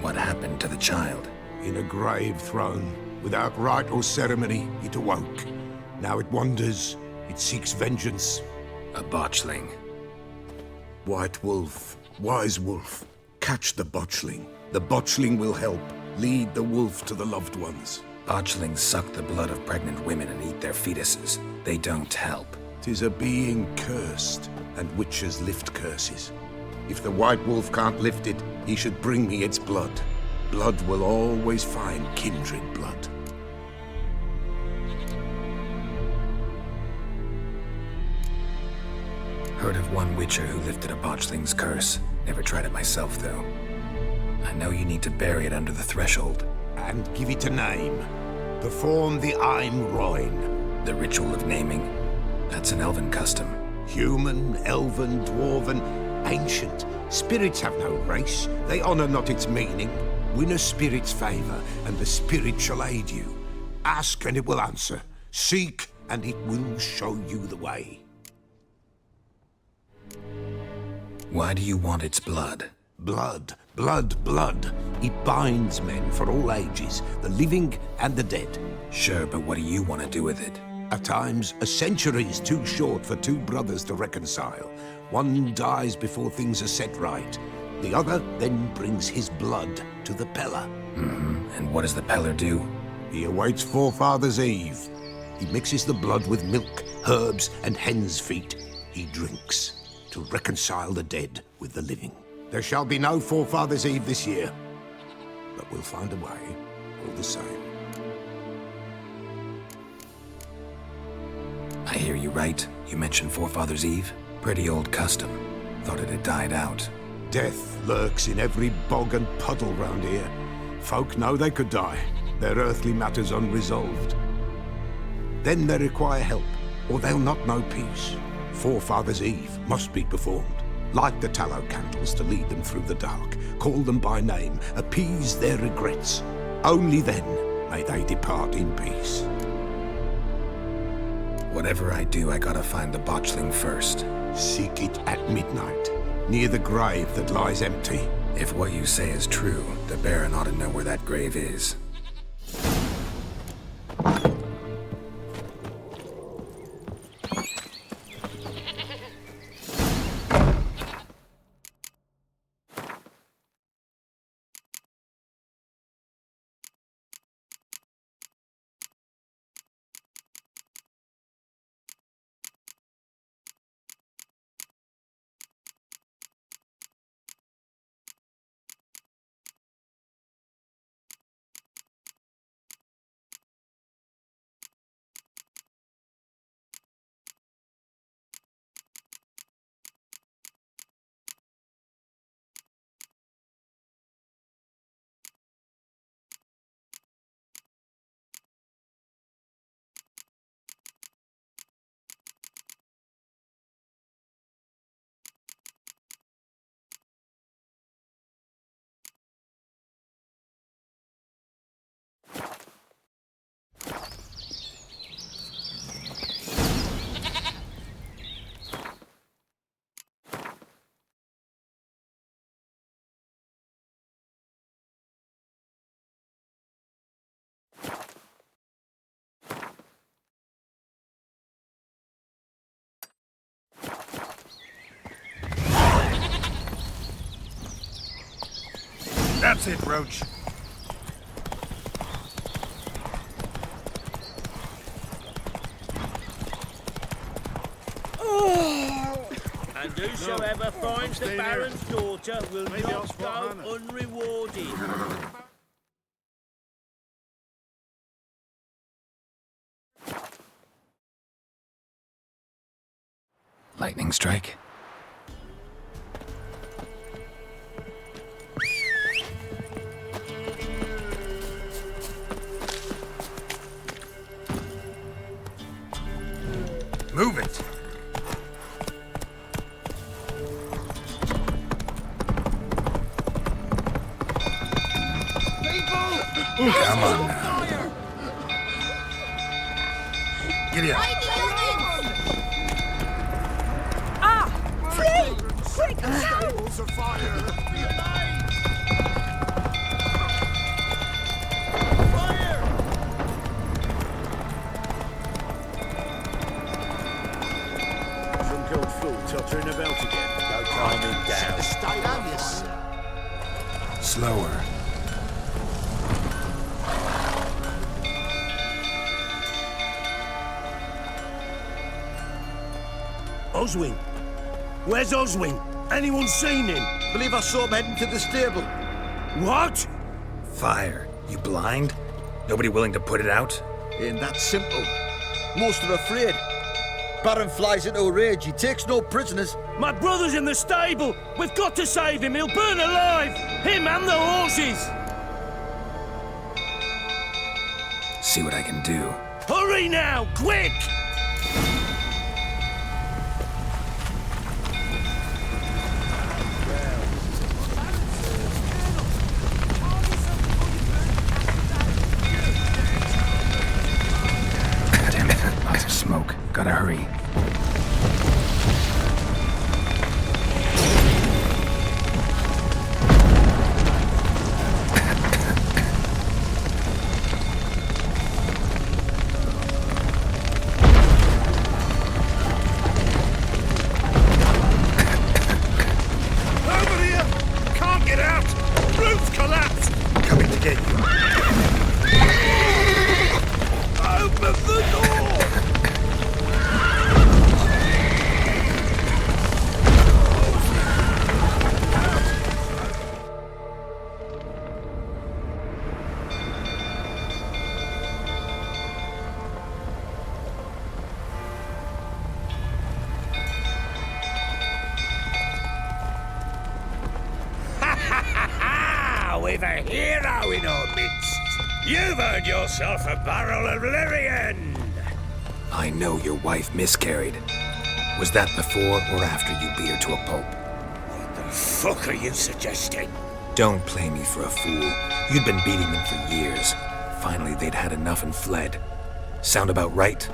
What happened to the child? In a grave thrown, without rite or ceremony, it awoke. Now it wanders, it seeks vengeance. A botchling. White Wolf, wise wolf, catch the botchling. The botchling will help, lead the wolf to the loved ones. Botchlings suck the blood of pregnant women and eat their fetuses. They don't help. 'Tis a being cursed, and witches lift curses. If the White Wolf can't lift it, he should bring me its blood. Blood will always find kindred blood. Heard of one witcher who lifted a botchling's curse. Never tried it myself, though. I know you need to bury it under the threshold. And give it a name. Perform the Aim Roin. The ritual of naming? That's an elven custom. Human, elven, dwarven, ancient. Spirits have no race. They honor not its meaning. Win a spirit's favor, and the spirit shall aid you. Ask, and it will answer. Seek, and it will show you the way. Why do you want its blood? Blood, blood, blood. It binds men for all ages, the living and the dead. Sure, but what do you want to do with it? At times, a century is too short for two brothers to reconcile. One dies before things are set right. The other then brings his blood to the Peller. And what does the Peller do? He awaits Forefathers' Eve. He mixes the blood with milk, herbs, and hen's feet. He drinks to reconcile the dead with the living. There shall be no Forefathers' Eve this year, but we'll find a way all the same. I hear you right. You mentioned Forefathers' Eve? Pretty old custom. Thought it had died out. Death lurks in every bog and puddle round here. Folk know they could die, their earthly matters unresolved. Then they require help, or they'll not know peace. Forefathers' Eve must be performed. Light the tallow candles to lead them through the dark. Call them by name, appease their regrets. Only then may they depart in peace. Whatever I do, I gotta find the botchling first. Seek it at midnight, near the grave that lies empty. If what you say is true, the Baron ought to know where that grave is. That's it, Roach. And whosoever finds the Baron's daughter will not go unrewarded. Lightning strike? Move it. Come on now. Get in. Ah! Flee! Quick! Stables of fire! Drunk old fool tottering about again. Go calm him down. Stay on this. Slower. Oswin? Where's Oswin? Anyone seen him? Believe I saw him heading to the stable. What? Fire. You blind? Nobody willing to put it out? Ain't that simple. Most are afraid. Baron flies into a rage. He takes no prisoners. My brother's in the stable. We've got to save him. He'll burn alive. Him and the horses. See what I can do. Hurry now, quick! Gotta hurry. Over here! Can't get out! Roof's collapsed! Coming to get you. Open the door! We've a hero in our midst. You've earned yourself a barrel of Lyrian. I know your wife miscarried. Was that before or after you beat her to a pulp? What the fuck are you suggesting? Don't play me for a fool. You'd been beating them for years. Finally, they'd had enough and fled. Sound about right?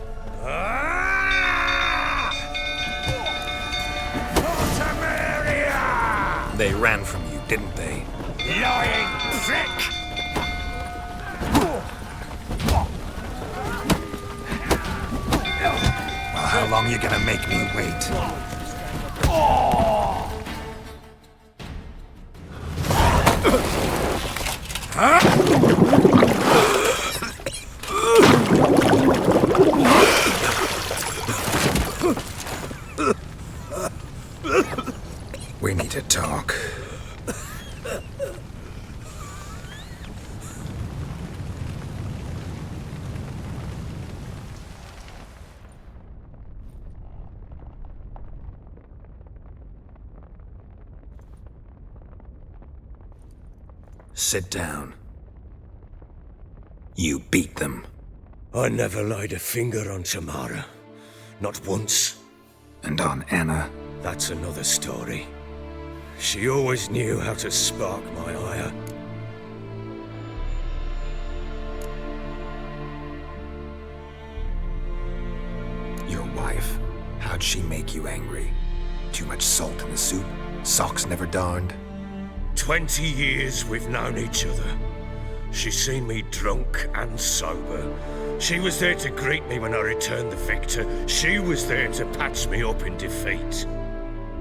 They ran from you, didn't they? Lying prick! Well, how long you gonna make me wait? We need to talk. Sit down. You beat them. I never laid a finger on Tamara. Not once. And on Anna? That's another story. She always knew how to spark my ire. Your wife, how'd she make you angry? Too much salt in the soup? Socks never darned? 20 years we've known each other. She's seen me drunk and sober. She was there to greet me when I returned the victor. She was there to patch me up in defeat.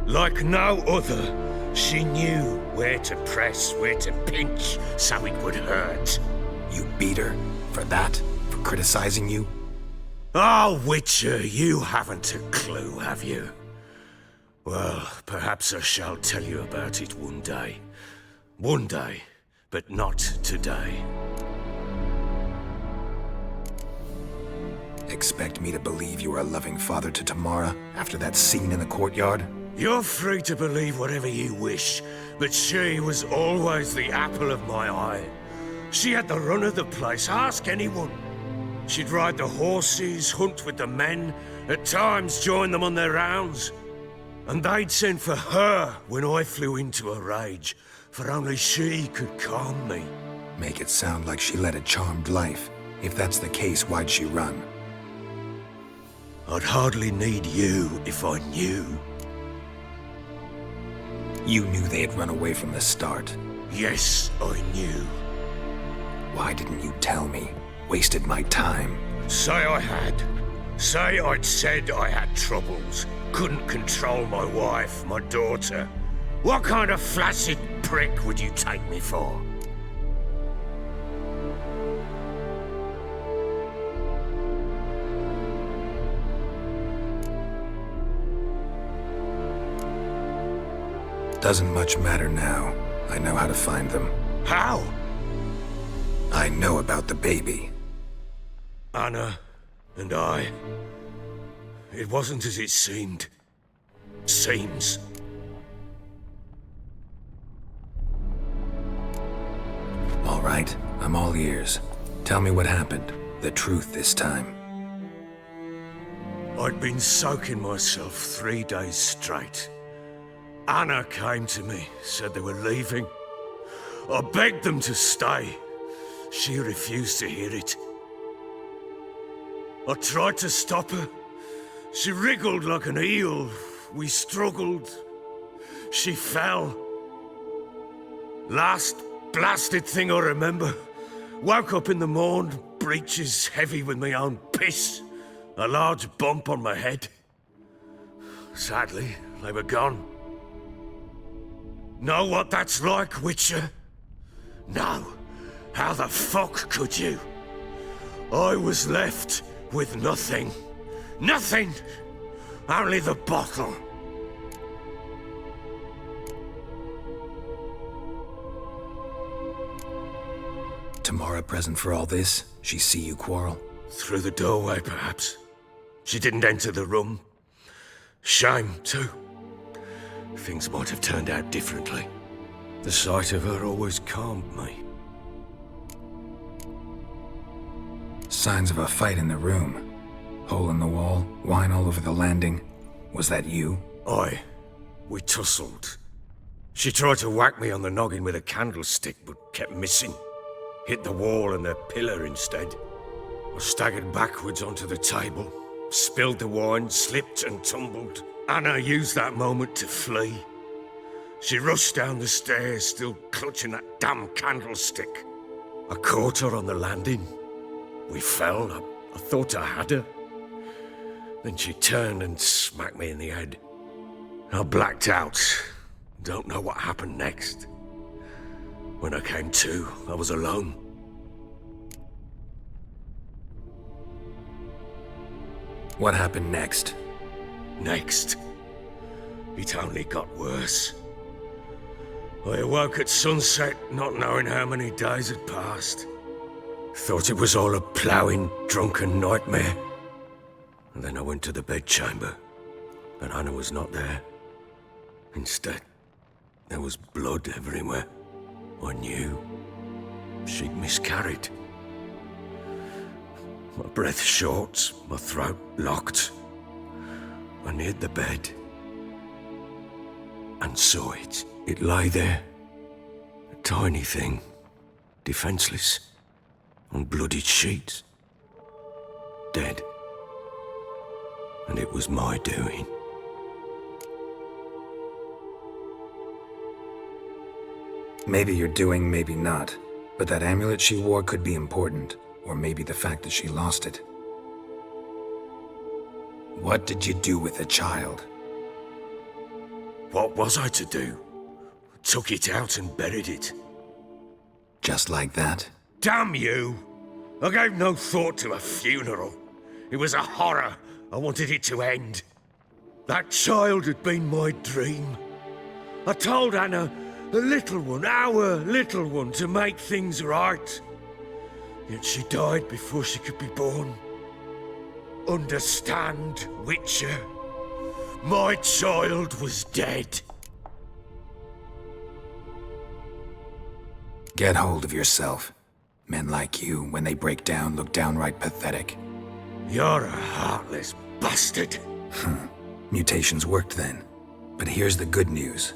Like no other, she knew where to press, where to pinch, so it would hurt. You beat her? For that? For criticizing you? Oh, Witcher, you haven't a clue, have you? Well, perhaps I shall tell you about it one day. One day, but not today. Expect me to believe you were a loving father to Tamara after that scene in the courtyard? You're free to believe whatever you wish, but she was always the apple of my eye. She had the run of the place, ask anyone. She'd ride the horses, hunt with the men, at times join them on their rounds. And they'd send for her when I flew into a rage, for only she could calm me. Make it sound like she led a charmed life. If that's the case, why'd she run? I'd hardly need you if I knew. You knew they had run away from the start. Yes, I knew. Why didn't you tell me? Wasted my time. Say I had. Say I'd said I had troubles. Couldn't control my wife, my daughter. What kind of flaccid prick would you take me for? Doesn't much matter now. I know how to find them. How? I know about the baby. Anna and I. It wasn't as it seemed. Seems. All right, I'm all ears. Tell me what happened. The truth this time. I'd been soaking myself 3 days straight. Anna came to me, said they were leaving. I begged them to stay. She refused to hear it. I tried to stop her. She wriggled like an eel. We struggled. She fell. Last blasted thing I remember. Woke up in the morn, breeches heavy with my own piss. A large bump on my head. Sadly, they were gone. Know what that's like, Witcher? No. How the fuck could you? I was left with nothing. Nothing! Only the bottle. Tamara present for all this? She see you quarrel? Through the doorway, perhaps. She didn't enter the room. Shame, too. Things might have turned out differently. The sight of her always calmed me. Signs of a fight in the room. Hole in the wall, wine all over the landing. Was that you? Aye. We tussled. She tried to whack me on the noggin with a candlestick, but kept missing. Hit the wall and a pillar instead. I staggered backwards onto the table, spilled the wine, slipped and tumbled. Anna used that moment to flee. She rushed down the stairs, still clutching that damn candlestick. I caught her on the landing. We fell. I thought I had her. Then she turned and smacked me in the head. I blacked out. Don't know what happened next. When I came to, I was alone. What happened next? Next? It only got worse. I awoke at sunset, not knowing how many days had passed. Thought it was all a ploughing, drunken nightmare. And then I went to the bedchamber, but Anna was not there. Instead, there was blood everywhere. I knew she'd miscarried. My breath short, my throat locked. I neared the bed and saw it. It lay there, a tiny thing, defenseless, on bloodied sheets, dead. And it was my doing. Maybe you're doing, maybe not. But that amulet she wore could be important. Or maybe the fact that she lost it. What did you do with the child? What was I to do? Took it out and buried it. Just like that? Damn you! I gave no thought to a funeral. It was a horror. I wanted it to end. That child had been my dream. I told Anna, the little one, our little one, to make things right. Yet she died before she could be born. Understand, Witcher? My child was dead. Get hold of yourself. Men like you, when they break down, look downright pathetic. You're a heartless bastard. Mutations worked then. But here's the good news.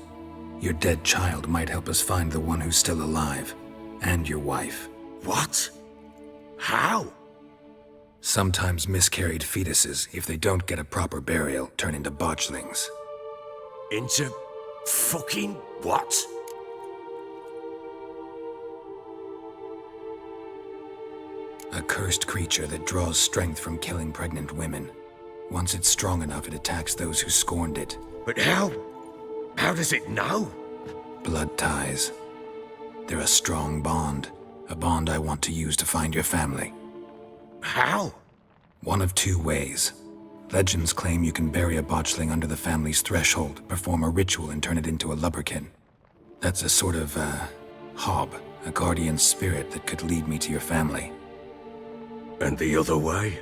Your dead child might help us find the one who's still alive. And your wife. What? How? Sometimes miscarried fetuses, if they don't get a proper burial, turn into botchlings. Into fucking what? A cursed creature that draws strength from killing pregnant women. Once it's strong enough, it attacks those who scorned it. But how? How does it know? Blood ties. They're a strong bond. A bond I want to use to find your family. How? One of two ways. Legends claim you can bury a botchling under the family's threshold, perform a ritual and turn it into a lubberkin. That's a sort of, hob, a guardian spirit that could lead me to your family. And the other way?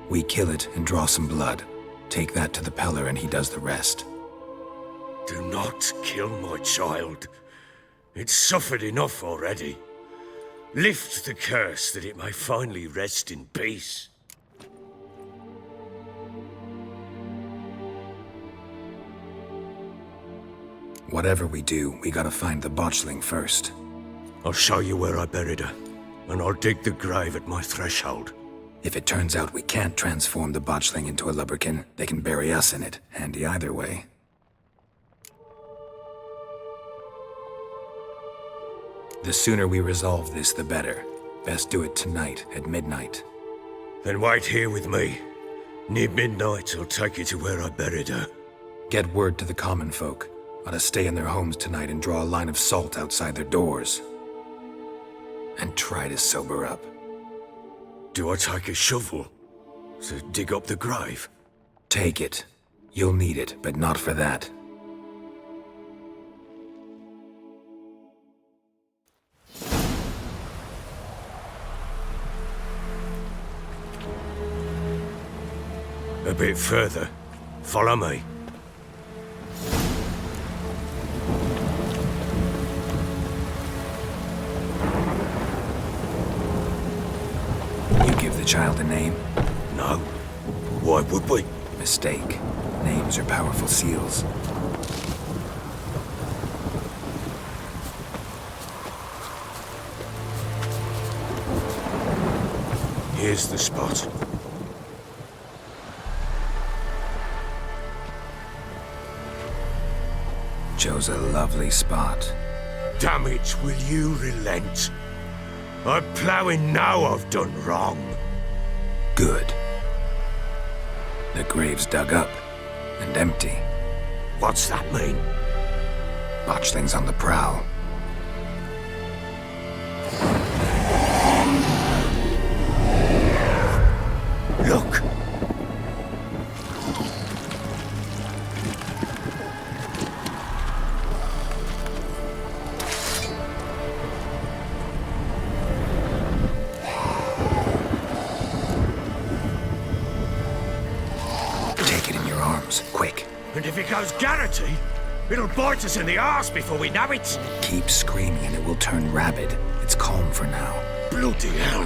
We kill it and draw some blood. Take that to the Peller and he does the rest. Do not kill my child. It's suffered enough already. Lift the curse that it may finally rest in peace. Whatever we do, we gotta find the botchling first. I'll show you where I buried her, and I'll dig the grave at my threshold. If it turns out we can't transform the botchling into a lubberkin, they can bury us in it. Handy either way. The sooner we resolve this, the better. Best do it tonight, at midnight. Then wait here with me. Near midnight, I'll take you to where I buried her. Get word to the common folk. Ought to stay in their homes tonight and draw a line of salt outside their doors. And try to sober up. Do I take a shovel to dig up the grave? Take it. You'll need it, but not for that. A bit further. Follow me. You give the child a name? No. Why would we? Mistake. Names are powerful seals. Here's the spot. Chose a lovely spot. Damn it, will you relent? I'm ploughing now I've done wrong. Good. The grave's dug up and empty. What's that mean? Botchling's on the prowl. Look. Quick. And if it goes Garrity, it'll bite us in the arse before we know it. Keep screaming and it will turn rabid. It's calm for now. Bloody hell.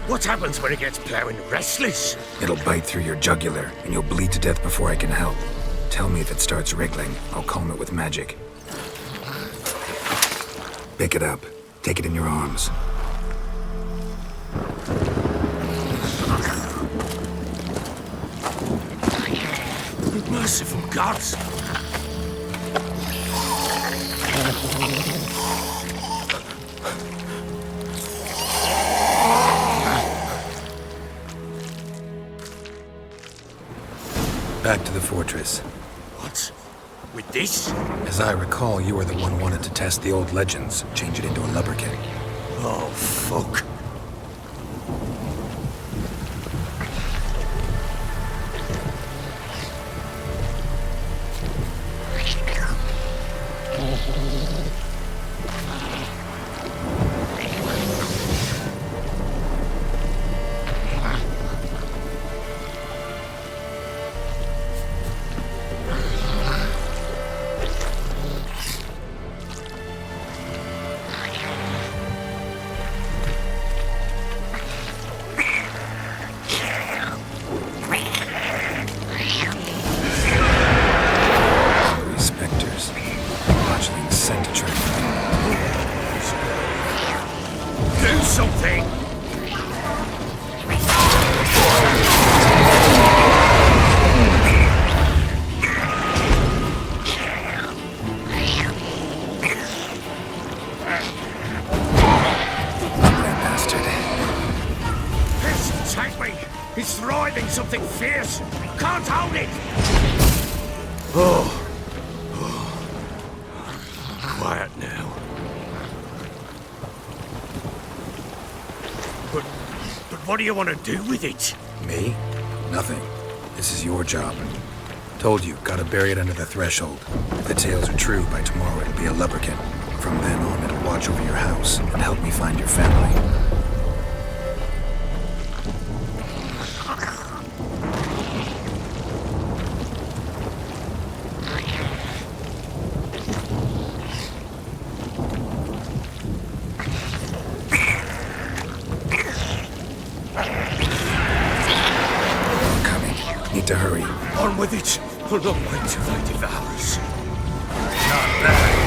What happens when it gets ploughing restless? It'll bite through your jugular and you'll bleed to death before I can help. Tell me if it starts wriggling. I'll calm it with magic. Pick it up. Take it in your arms. Merciful gods! Back to the fortress. What? With this? As I recall, you were the one wanted to test the old legends, change it into a lubberkin. Oh, fuck. Something fierce! Can't hold it! Oh. Quiet now. But what do you want to do with it? Me? Nothing. This is your job. Told you, gotta bury it under the threshold. If the tales are true, by tomorrow it'll be a lubberkin. From then on, it'll watch over your house and help me find your family. To hurry. On with it! I'll not wait till they devour us. Not bad.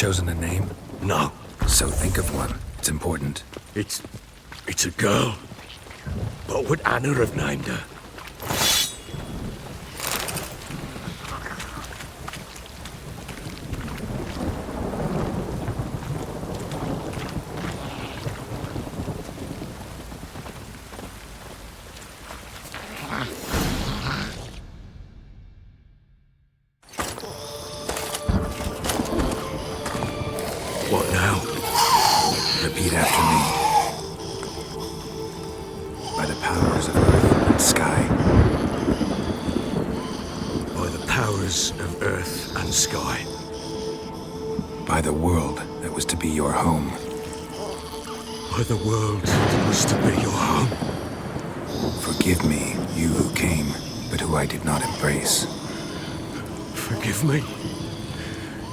chosen a name? No. So think of one. It's important. It's a girl. What would Anna have named her? What now? Repeat after me. By the powers of earth and sky. By the powers of earth and sky. By the world that was to be your home. By the world that was to be your home. Forgive me, you who came, but who I did not embrace. Forgive me,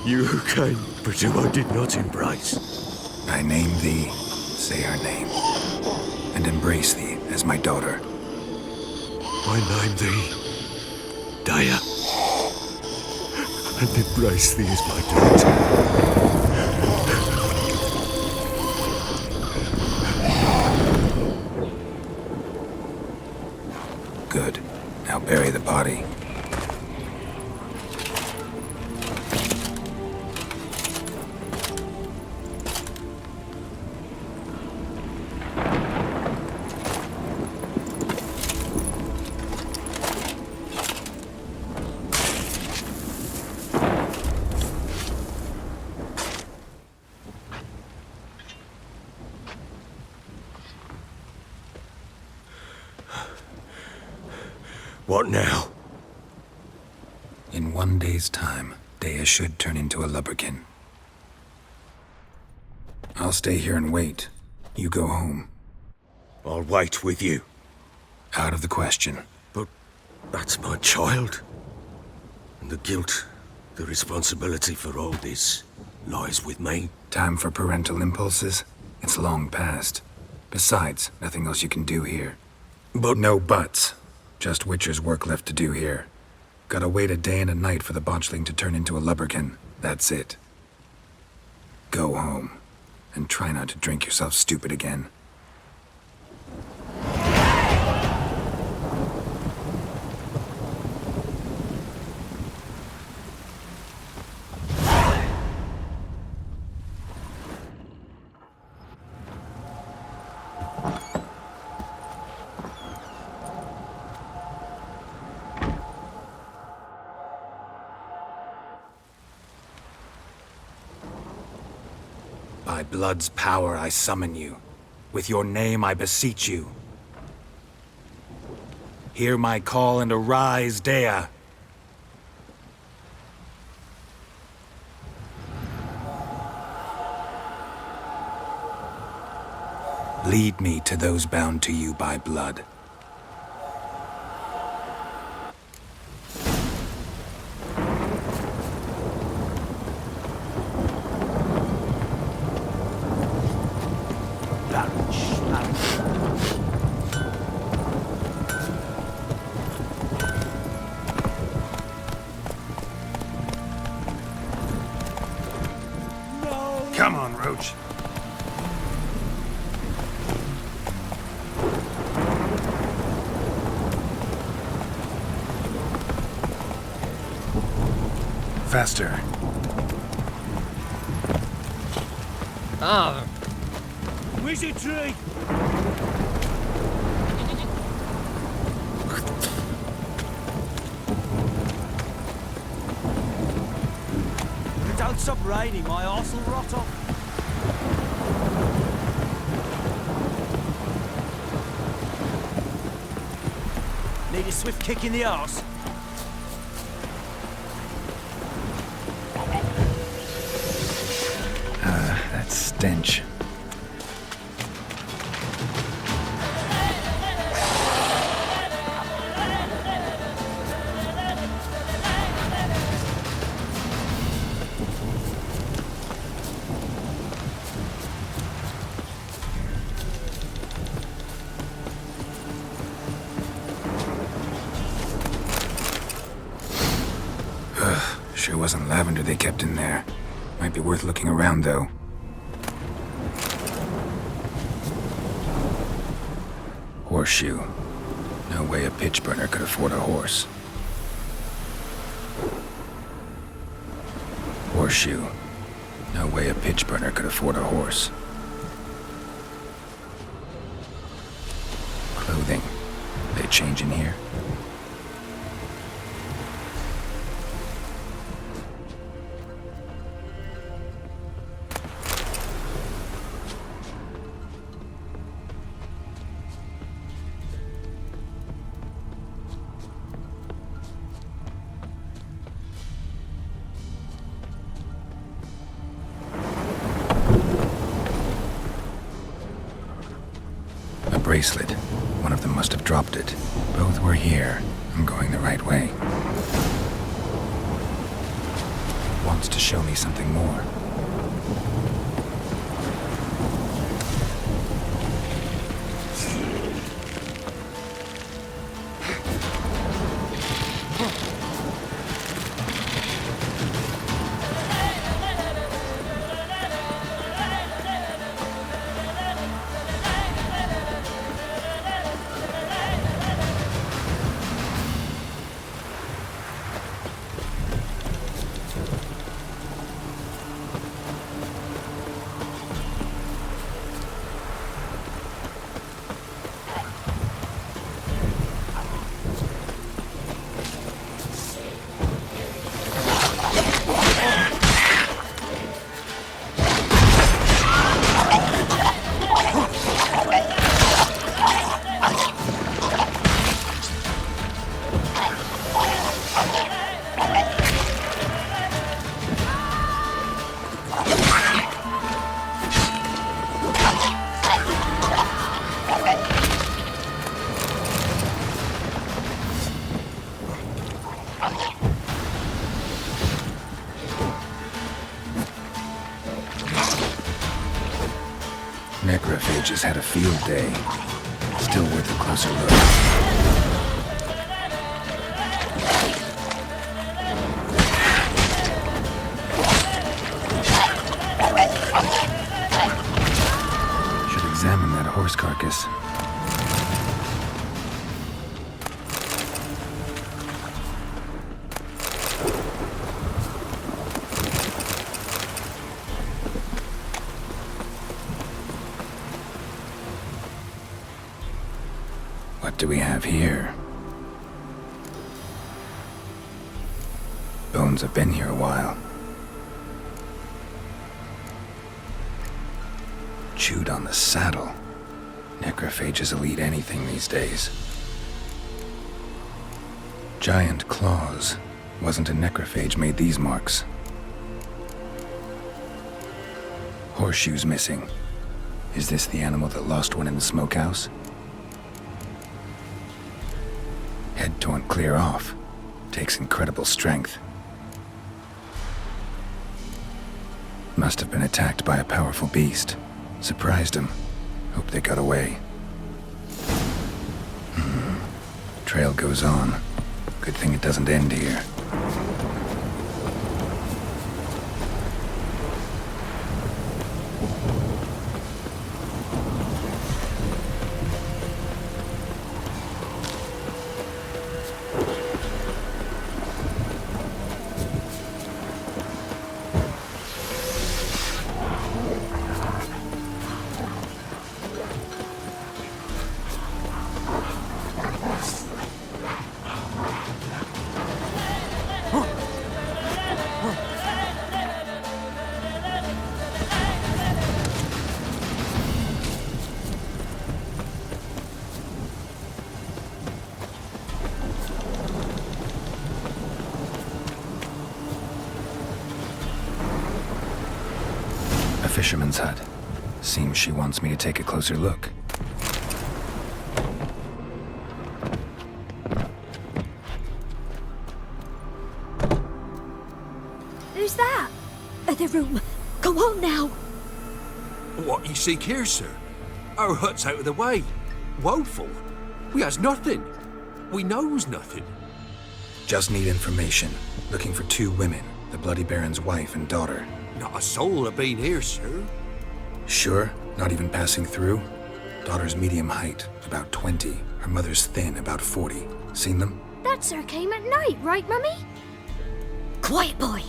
you who came, but who I did not embrace. I name thee, say her name, and embrace thee as my daughter. I name thee, Daya, and embrace thee as my daughter. Good. Now bury the body. What now? In 1 day's time, Daya should turn into a lubberkin. I'll stay here and wait. You go home. I'll wait with you. Out of the question. But that's my child. And the guilt, the responsibility for all this lies with me. Time for parental impulses? It's long past. Besides, nothing else you can do here. But no buts. Just Witcher's work left to do here. Gotta wait a day and a night for the botchling to turn into a lubberkin. That's it. Go home. And try not to drink yourself stupid again. By blood's power I summon you. With your name I beseech you. Hear my call and arise, Daya. Lead me to those bound to you by blood. Come on, Roach. Faster. Ah. Wizard tree. Don't stop raining, my arse will rot off. Need a swift kick in the arse. That stench. Sure wasn't lavender they kept in there. Might be worth looking around, though. Horseshoe. No way a pitch burner could afford a horse. Horseshoe. No way a pitch burner could afford a horse. Clothing. They change in here? Bracelet. One of them must have dropped it. Both were here. I'm going the right way. Wants to show me something more. Necrophages had a field day. Still worth a closer look. Should examine that horse carcass. What do we have here? Bones have been here a while. Chewed on the saddle. Necrophages will eat anything these days. Giant claws. Wasn't a necrophage made these marks. Horseshoes missing. Is this the animal that lost one in the smokehouse? Head torn clear off. Takes incredible strength. Must have been attacked by a powerful beast. Surprised him. Hope they got away. Trail goes on. Good thing it doesn't end here. Fisherman's hut. Seems she wants me to take a closer look. Who's that? The room. Go on now. What you seek here, sir? Our hut's out of the way. Woeful. We has nothing. We knows nothing. Just need information. Looking for 2 women. The Bloody Baron's wife and daughter. Not a soul have been here, sir. Sure? Not even passing through? Daughter's medium height, about 20. Her mother's thin, about 40. Seen them? That sir came at night, right, Mummy? Quiet, boy.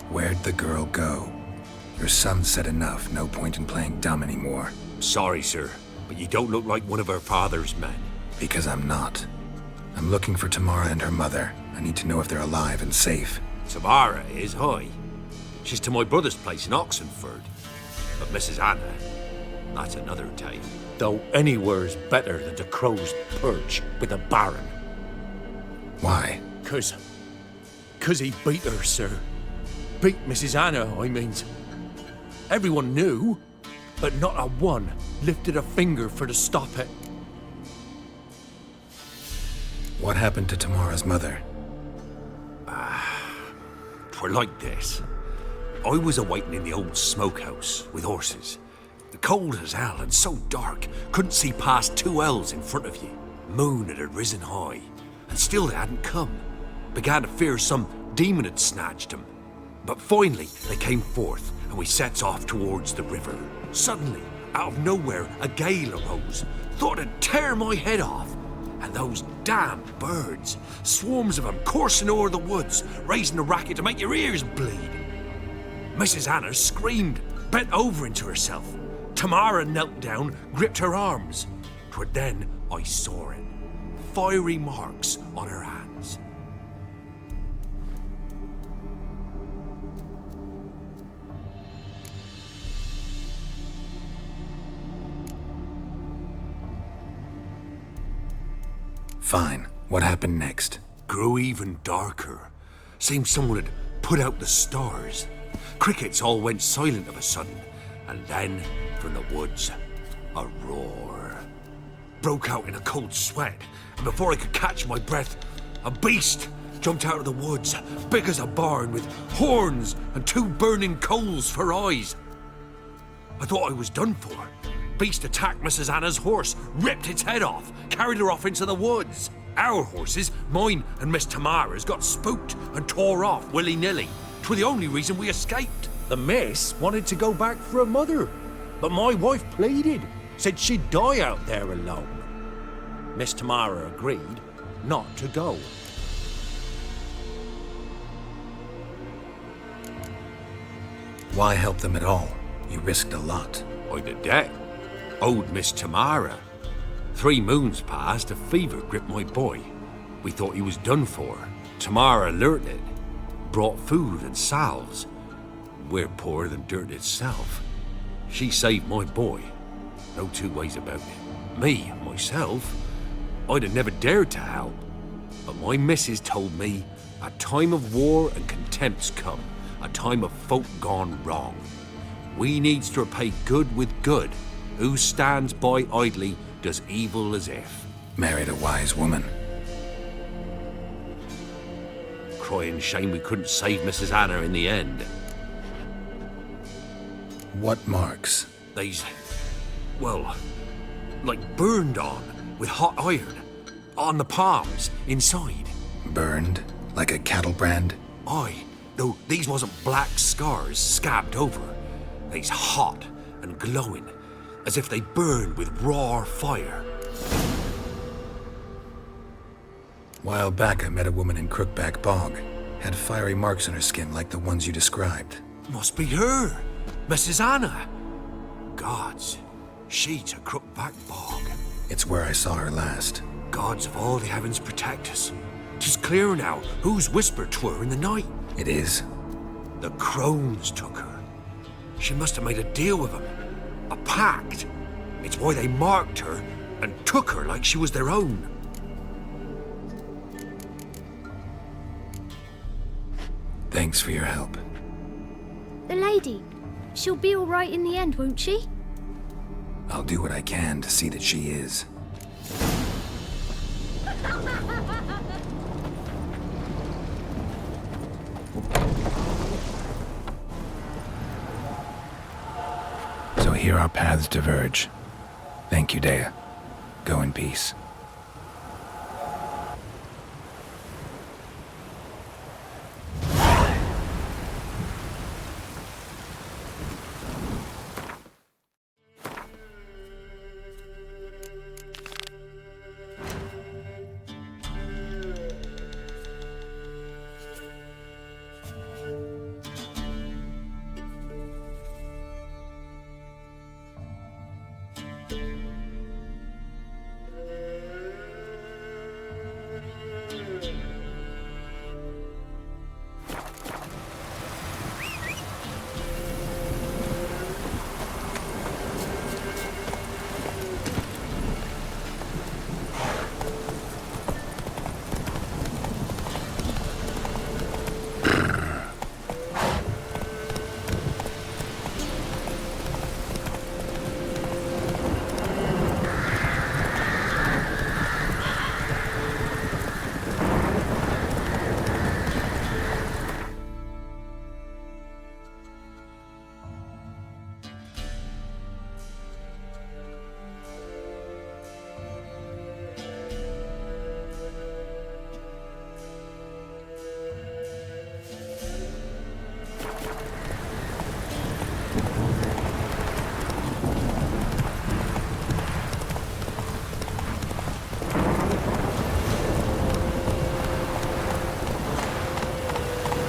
Where'd the girl go? Your son said enough, no point in playing dumb anymore. Sorry, sir, but you don't look like one of her father's men. Because I'm not. I'm looking for Tamara and her mother. I need to know if they're alive and safe. Tamara is, hi. She's to my brother's place in Oxenford. But Mrs. Anna, that's another tale. Though anywhere's better than the crow's perch with a baron. Why? Cause he beat her, sir. Beat Mrs. Anna, I mean. Everyone knew, but not a one lifted a finger for to stop it. What happened to Tamara's mother? Twere like this. I was awaiting in the old smokehouse with horses. Cold as hell and so dark, couldn't see past 2 ells in front of you. Moon had risen high, and still they hadn't come. Began to fear some demon had snatched them. But finally, they came forth, and we sets off towards the river. Suddenly, out of nowhere, a gale arose. Thought it'd tear my head off. And those damn birds, swarms of them coursing o'er the woods, raising a racket to make your ears bleed. Mrs. Anna screamed, bent over into herself. Tamara knelt down, gripped her arms. 'Twere then I saw it. Fiery marks on her hands. Fine. What happened next? Grew even darker. Seemed someone had put out the stars. Crickets all went silent of a sudden, and then, from the woods, a roar. Broke out in a cold sweat, and before I could catch my breath, a beast jumped out of the woods, big as a barn, with horns and 2 burning coals for eyes. I thought I was done for. Beast attacked Mrs. Anna's horse, ripped its head off, carried her off into the woods. Our horses, mine and Miss Tamara's, got spooked and tore off willy-nilly. 'Twere the only reason we escaped. The miss wanted to go back for her mother, but my wife pleaded, said she'd die out there alone. Miss Tamara agreed not to go. Why help them at all? You risked a lot. I'd a debt. Owed Miss Tamara. 3 moons passed, a fever gripped my boy. We thought he was done for. Tamara learnt it. Brought food and salves. We're poorer than dirt itself. She saved my boy. No 2 ways about it. Me, myself, I'd have never dared to help. But my missus told me a time of war and contempt's come. A time of folk gone wrong. We needs to repay good with good. Who stands by idly does evil as if. Married a wise woman. Crying shame we couldn't save Mrs. Anna in the end. What marks? They's, well, like burned on with hot iron. On the palms, inside. Burned? Like a cattle brand? Aye, though these wasn't black scars scabbed over. They's hot and glowing, as if they burned with raw fire. While back, I met a woman in Crookback Bog. Had fiery marks on her skin like the ones you described. Must be her, Mrs. Anna. Gods, she's a Crookback Bog. It's where I saw her last. Gods of all the heavens protect us. 'Tis clear now whose whisper 'twere in the night. It is? The crones took her. She must have made a deal with them. A pact. It's why they marked her and took her like she was their own. Thanks for your help. The lady, she'll be all right in the end, won't she? I'll do what I can to see that she is. So here our paths diverge. Thank you, Dea. Go in peace.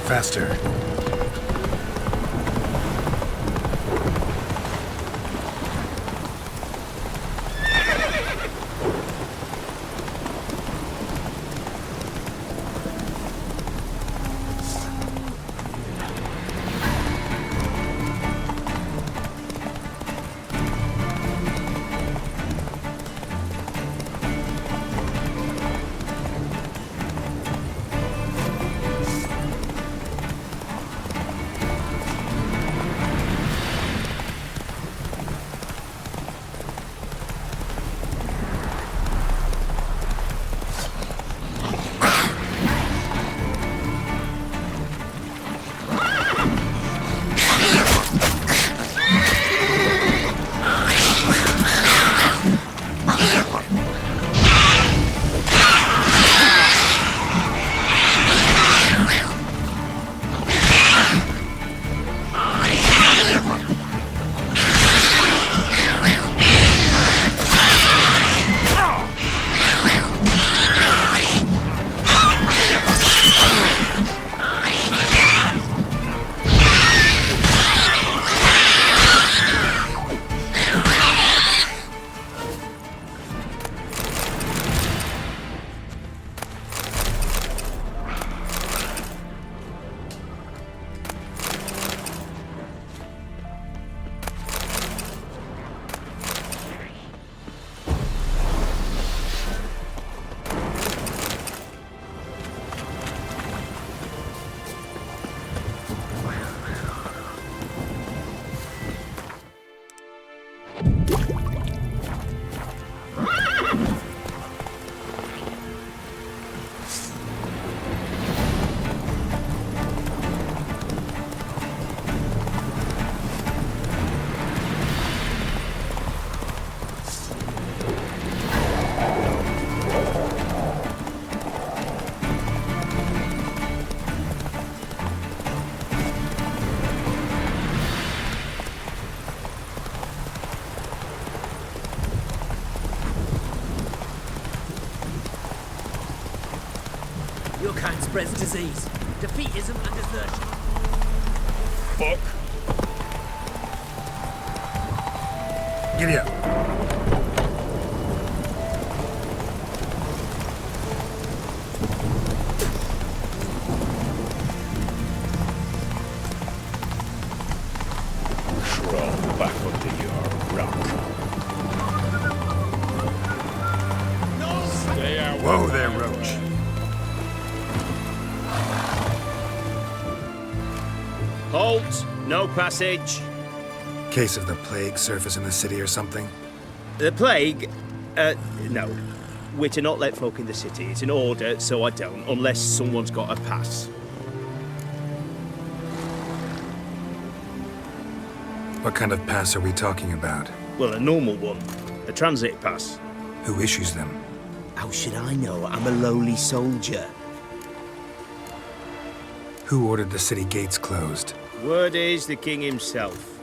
Faster. Your kind spreads disease, defeatism and desertion. Fuck. Giddy up. Crawl back under your rock. Stay out. Whoa there, Roach. Halt! No passage. Case of the plague surface in the city or something? The plague? No. We're to not let folk in the city. It's an order, so I don't, unless someone's got a pass. What kind of pass are we talking about? Well, a normal one. A transit pass. Who issues them? How should I know? I'm a lowly soldier. Who ordered the city gates closed? Word is the king himself.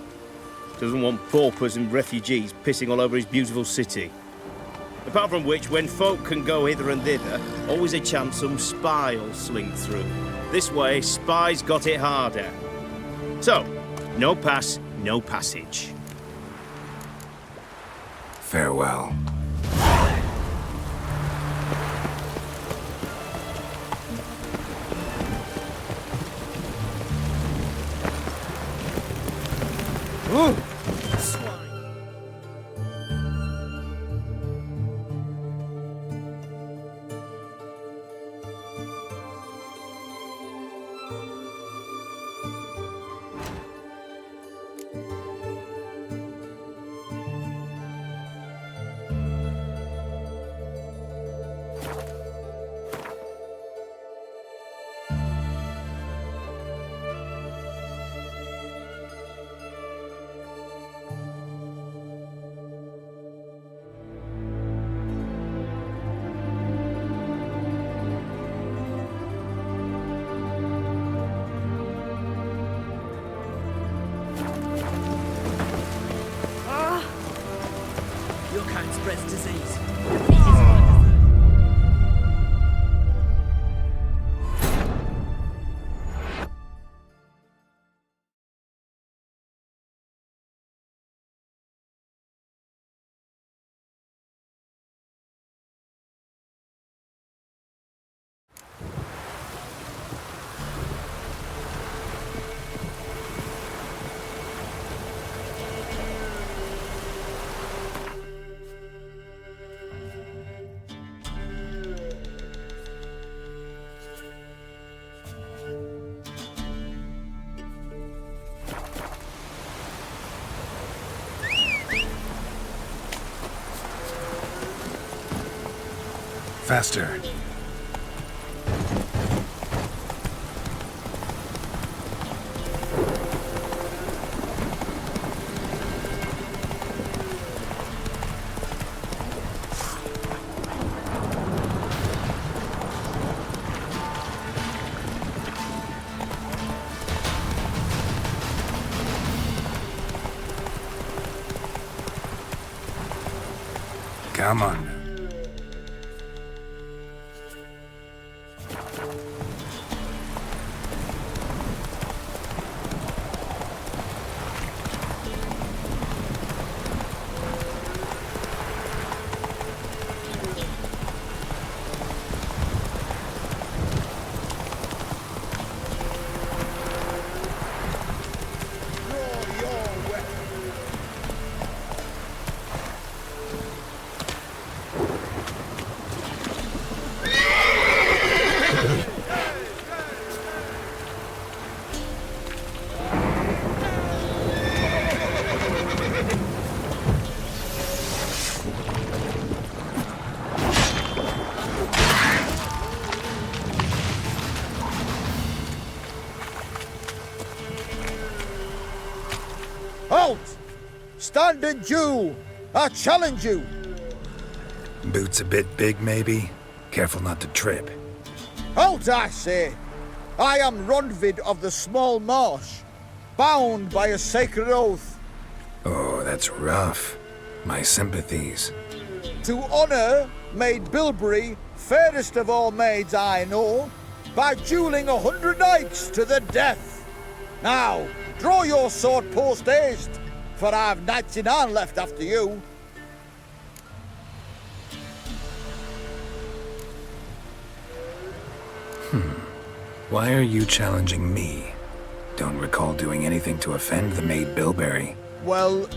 Doesn't want paupers and refugees pissing all over his beautiful city. Apart from which, when folk can go hither and thither, always a chance some spy will slink through. This way, spies got it harder. So, no pass, no passage. Farewell. Ooh. Your kind spreads disease. Faster. Come on. Halt! Stand and Jew! I challenge you! Boots a bit big, maybe? Careful not to trip. Halt, I say! I am Ronvid of the Small Marsh, bound by a sacred oath. Oh, that's rough. My sympathies. To honor Maid Bilberry, fairest of all maids I know, by dueling 100 knights to the death. Now, draw your sword post haste, for I've 99 left after you. Why are you challenging me? Don't recall doing anything to offend the Maid Bilberry. Well,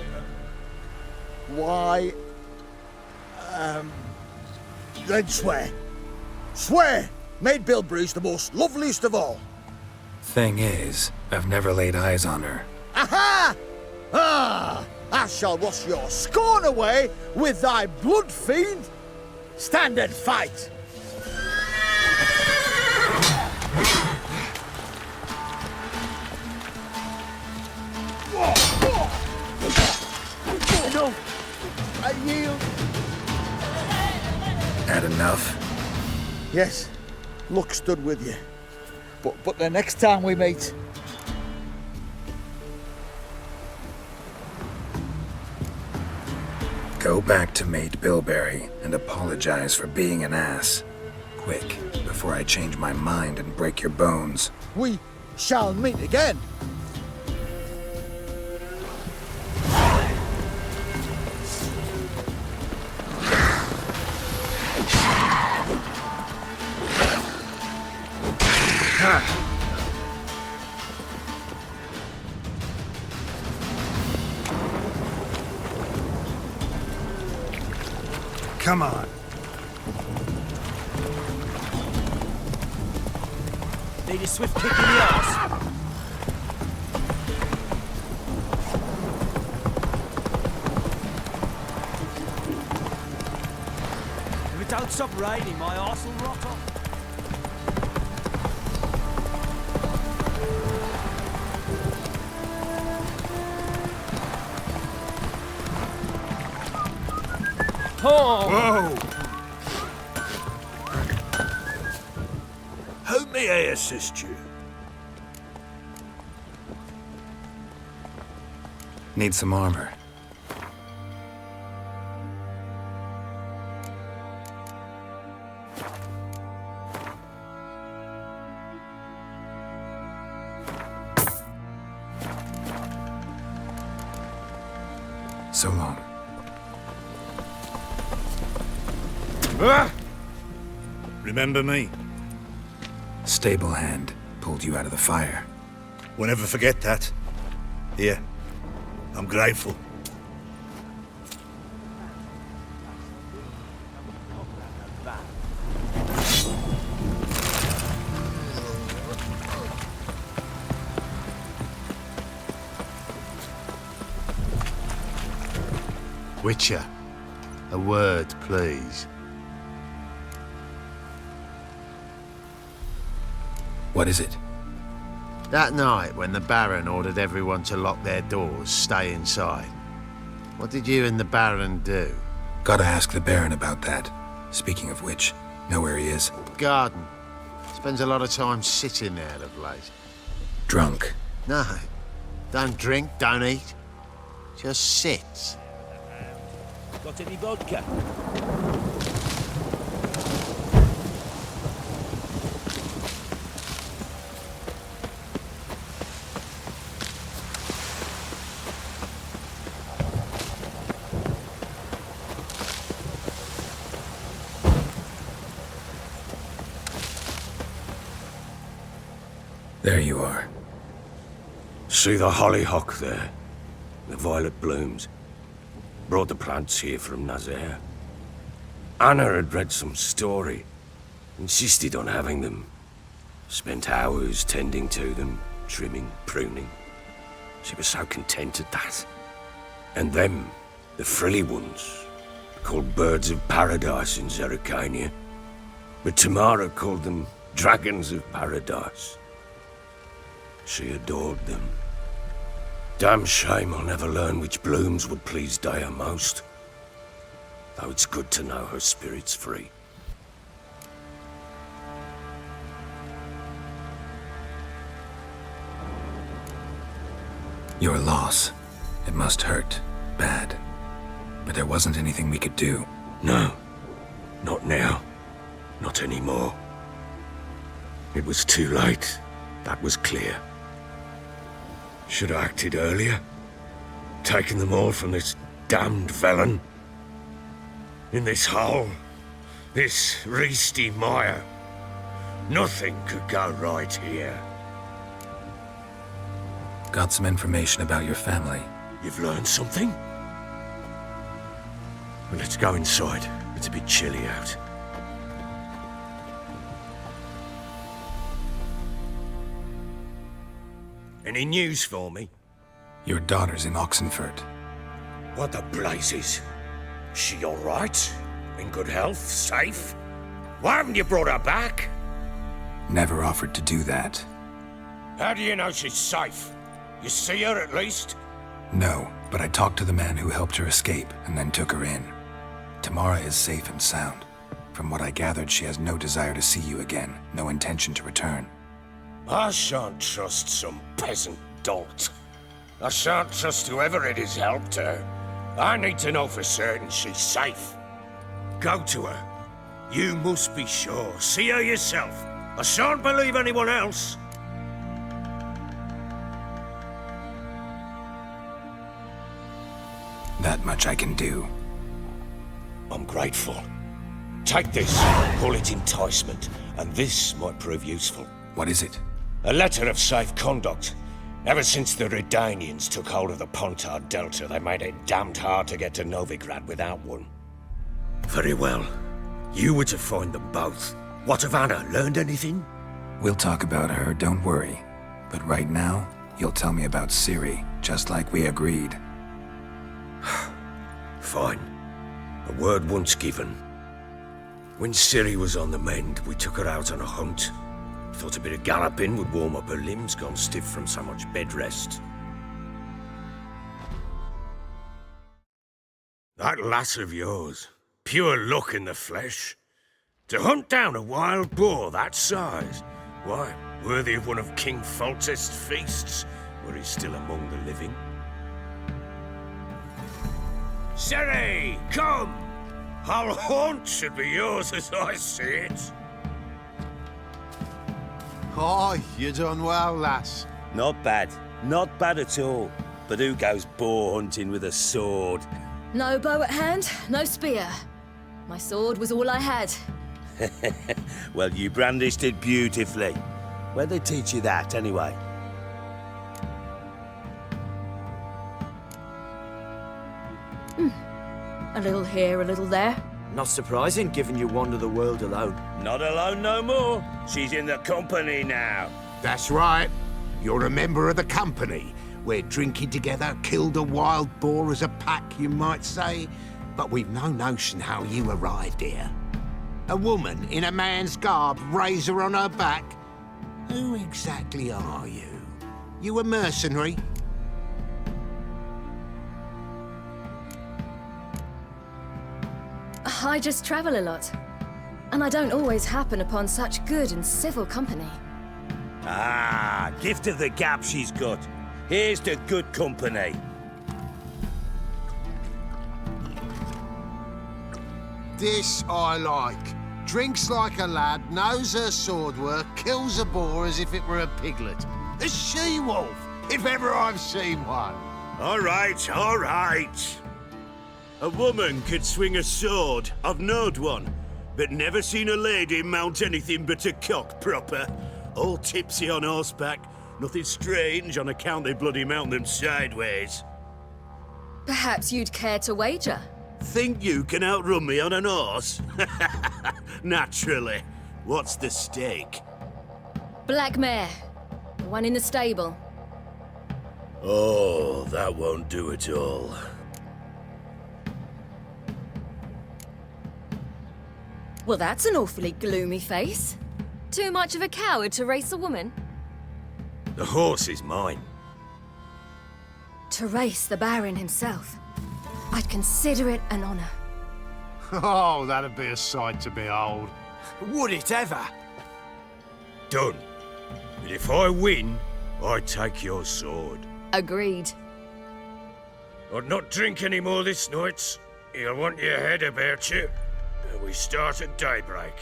why... then swear. Swear! Maid Bilberry's the most loveliest of all. Thing is, I've never laid eyes on her. Aha! Ah! I shall wash your scorn away with thy blood, fiend! Stand and fight! No! I yield! Had enough? Yes, luck stood with you. But the next time we meet... Go back to Maid Bilberry and apologize for being an ass. Quick, before I change my mind and break your bones. We shall meet again. Come on. Need a swift kick in the arse. If it don't stop raining, my arse will rot off. Whoa! How may I assist you? Need some armor. So long. Remember me? Stable hand pulled you out of the fire. Won't ever forget that. Here, I'm grateful. Witcher, a word, please. What is it? That night when the Baron ordered everyone to lock their doors, stay inside. What did you and the Baron do? Gotta ask the Baron about that. Speaking of which, know where he is? Garden. Spends a lot of time sitting there of late. Drunk. No. Don't drink, don't eat. Just sits. Got any vodka? There you are. See the hollyhock there? The violet blooms. Brought the plants here from Nazaire. Anna had read some story. Insisted on having them. Spent hours tending to them, trimming, pruning. She was so content at that. And them, the frilly ones, called birds of paradise in Zerrikania. But Tamara called them dragons of paradise. She adored them. Damn shame I'll never learn which blooms would please Daya most. Though it's good to know her spirit's free. Your loss. It must hurt. Bad. But there wasn't anything we could do. No. Not now. Not anymore. It was too late. That was clear. Should have acted earlier. Taken them all from this damned felon. In this hole. This reesty mire. Nothing could go right here. Got some information about your family. You've learned something? Well, let's go inside. It's a bit chilly out. Any news for me? Your daughter's in Oxenfurt. What the blazes? She all right? In good health? Safe? Why haven't you brought her back? Never offered to do that. How do you know she's safe? You see her at least? No, but I talked to the man who helped her escape and then took her in. Tamara is safe and sound. From what I gathered, she has no desire to see you again, no intention to return. I shan't trust some peasant dolt. I shan't trust whoever it is helped her. I need to know for certain she's safe. Go to her. You must be sure. See her yourself. I shan't believe anyone else. That much I can do. I'm grateful. Take this. Call it enticement. And this might prove useful. What is it? A letter of safe conduct. Ever since the Redanians took hold of the Pontard Delta, they made it damned hard to get to Novigrad without one. Very well. You were to find them both. What of Anna? Learned anything? We'll talk about her, don't worry. But right now, you'll tell me about Ciri, just like we agreed. Fine. A word once given. When Ciri was on the mend, we took her out on a hunt. Thought a bit of galloping would warm up her limbs, gone stiff from so much bed rest. That lass of yours, pure luck in the flesh. To hunt down a wild boar that size, why, worthy of one of King Foltest's feasts, were he still among the living. Ciri, come! Our haunt should be yours as I see it. Oh, you done well, lass. Not bad. Not bad at all. But who goes boar hunting with a sword? No bow at hand, no spear. My sword was all I had. Well, you brandished it beautifully. Where'd they teach you that, anyway? A little here, a little there. Not surprising, given you wander the world alone. Not alone no more. She's in the company now. That's right. You're a member of the company. We're drinking together, killed a wild boar as a pack, you might say. But we've no notion how you arrived here. A woman in a man's garb, razor on her back. Who exactly are you? You a mercenary? I just travel a lot. And I don't always happen upon such good and civil company. Ah, gift of the gab she's got. Here's the good company. This I like. Drinks like a lad, knows her sword work, kills a boar as if it were a piglet. A she-wolf, if ever I've seen one. All right, all right. A woman could swing a sword. I've knowed one. But never seen a lady mount anything but a cock proper. All tipsy on horseback. Nothing strange on account they bloody mount them sideways. Perhaps you'd care to wager? Think you can outrun me on an horse? Naturally. What's the stake? Black mare. The one in the stable. Oh, that won't do at all. Well, that's an awfully gloomy face. Too much of a coward to race a woman? The horse is mine. To race the Baron himself. I'd consider it an honor. Oh, that'd be a sight to behold. Would it ever? Done. But if I win, I take your sword. Agreed. I'd not drink any more this night. You'll want your head about you. We start at daybreak.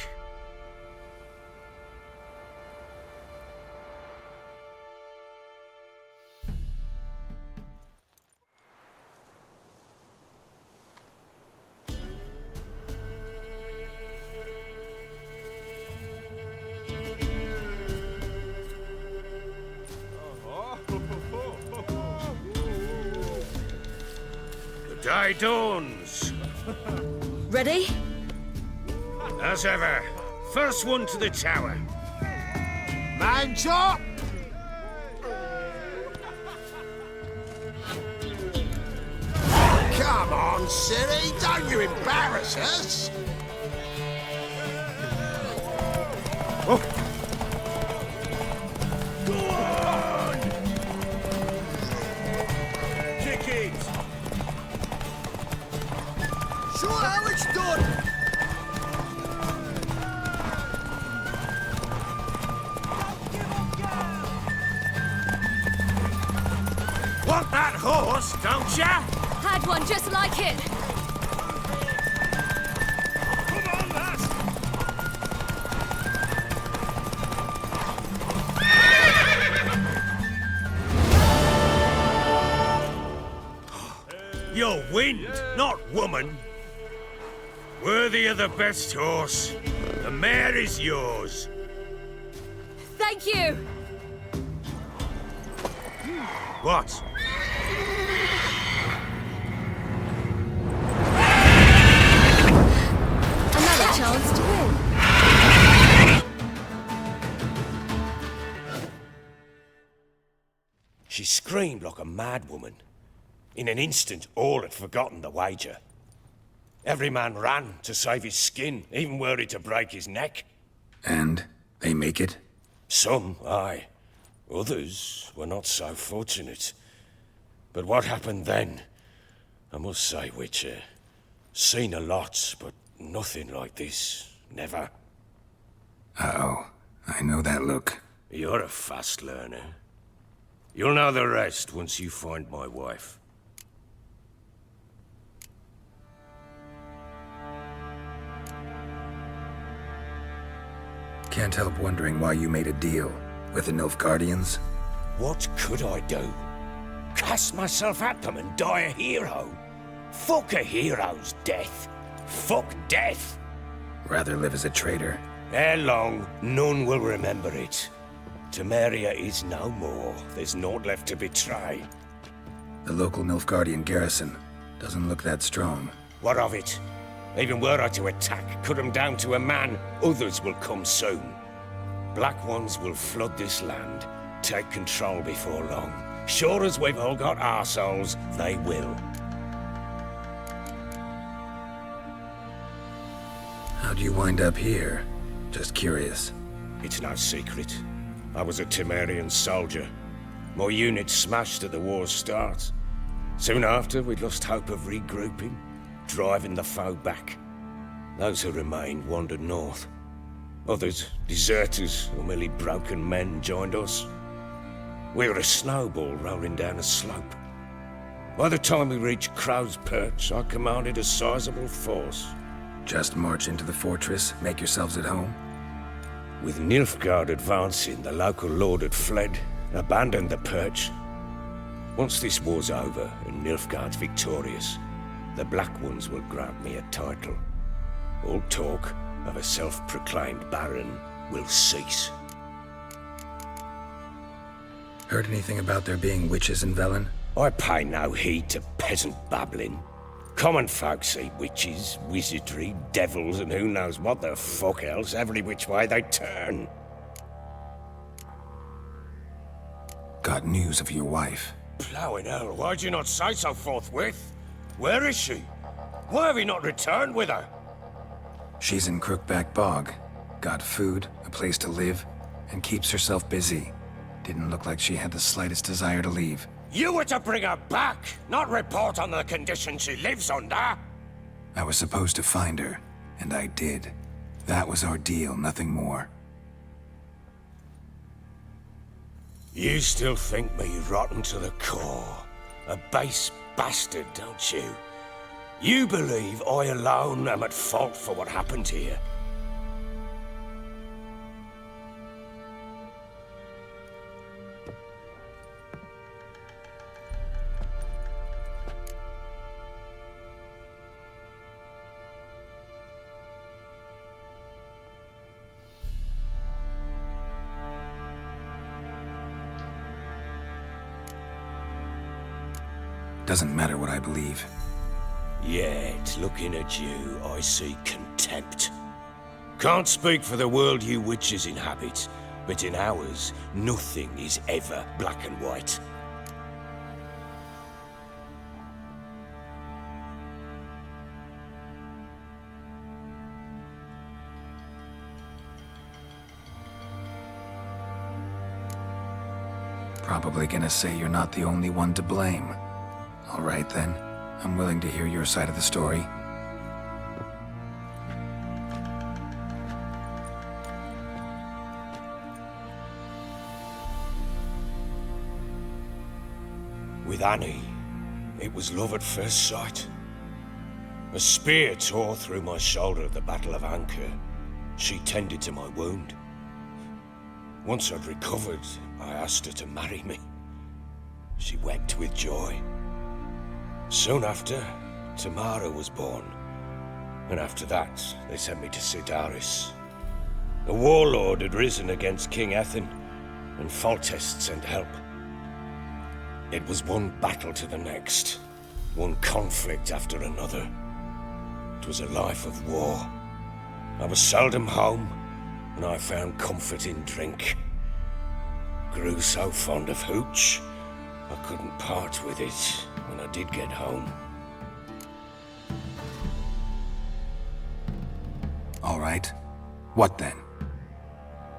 The day dawns. Ready? As ever, first one to the tower. Man chop! Come on, Ciri, don't you embarrass us! Oh. Go on! Kick it! Show how it's done! Want that horse, don't ya? Had one just like it. Come on, lass! You're wind, not woman. Worthy of the best horse. The mare is yours. Thank you. What? Another chance to win. She screamed like a mad woman. In an instant, all had forgotten the wager. Every man ran to save his skin, even were he to break his neck. And they make it? Some, aye. Others were not so fortunate. But what happened then? I must say, Witcher, seen a lot, but nothing like this. Never. Uh-oh. I know that look. You're a fast learner. You'll know the rest once you find my wife. Can't help wondering why you made a deal with the Nilfgaardians. What could I do? Cast myself at them and die a hero? Fuck a hero's death. Fuck death. Rather live as a traitor. Ere long, none will remember it. Temeria is no more. There's naught left to betray. The local Nilfgaardian garrison doesn't look that strong. What of it? Even were I to attack, cut them down to a man, others will come soon. Black Ones will flood this land, take control before long. Sure as we've all got arseholes, they will. How'd you wind up here? Just curious. It's no secret. I was a Temerian soldier. My unit smashed at the war's start. Soon after, we'd lost hope of regrouping, driving the foe back. Those who remained wandered north. Others, deserters or merely broken men, joined us. We were a snowball rolling down a slope. By the time we reached Crow's Perch, I commanded a sizable force. Just march into the fortress, make yourselves at home? With Nilfgaard advancing, the local lord had fled, abandoned the perch. Once this war's over and Nilfgaard's victorious, the Black Ones will grant me a title. All talk of a self-proclaimed baron will cease. Heard anything about there being witches in Velen? I pay no heed to peasant babbling. Common folk see witches, wizardry, devils, and who knows what the fuck else every which way they turn. Got news of your wife. Blowing hell, why'd you not say so forthwith? Where is she? Why have you not returned with her? She's in Crookback Bog. Got food, a place to live, and keeps herself busy. Didn't look like she had the slightest desire to leave. You were to bring her back, not report on the conditions she lives under. I was supposed to find her, and I did. That was our deal, nothing more. You still think me rotten to the core. A base bastard, don't you? You believe I alone am at fault for what happened here. Doesn't matter what I believe. Yet, looking at you, I see contempt. Can't speak for the world you witches inhabit, but in ours, nothing is ever black and white. Probably gonna say you're not the only one to blame. All right then, I'm willing to hear your side of the story. With Annie, it was love at first sight. A spear tore through my shoulder at the Battle of Anchor. She tended to my wound. Once I'd recovered, I asked her to marry me. She wept with joy. Soon after, Tamara was born. And after that, they sent me to Sidaris. The warlord had risen against King Ethan, and Foltest sent help. It was one battle to the next, one conflict after another. It was a life of war. I was seldom home, and I found comfort in drink. Grew so fond of hooch, I couldn't part with it when I did get home. All right. What then?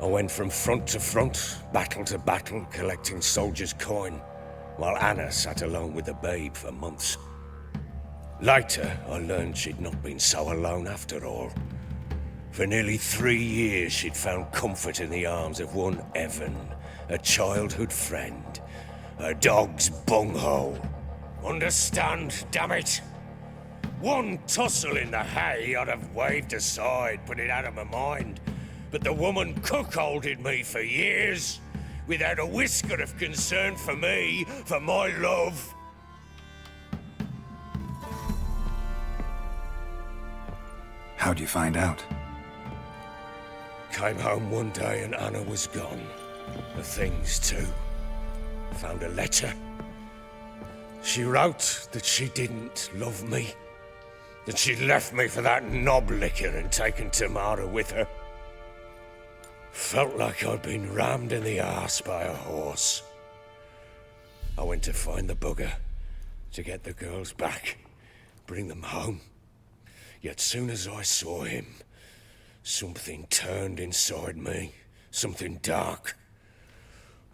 I went from front to front, battle to battle, collecting soldiers' coin, while Anna sat alone with the babe for months. Later, I learned she'd not been so alone after all. For nearly 3 years, she'd found comfort in the arms of one Evan, a childhood friend, a dog's bunghole. Understand, damn it? One tussle in the hay I'd have waved aside, put it out of my mind. But the woman cuckolded me for years, without a whisker of concern for me, for my love. How'd you find out? Came home one day and Anna was gone. The things too. Found a letter. She wrote that she didn't love me. That she'd left me for that knob licker and taken Tamara with her. Felt like I'd been rammed in the arse by a horse. I went to find the bugger, to get the girls back, bring them home. Yet soon as I saw him, something turned inside me, something dark.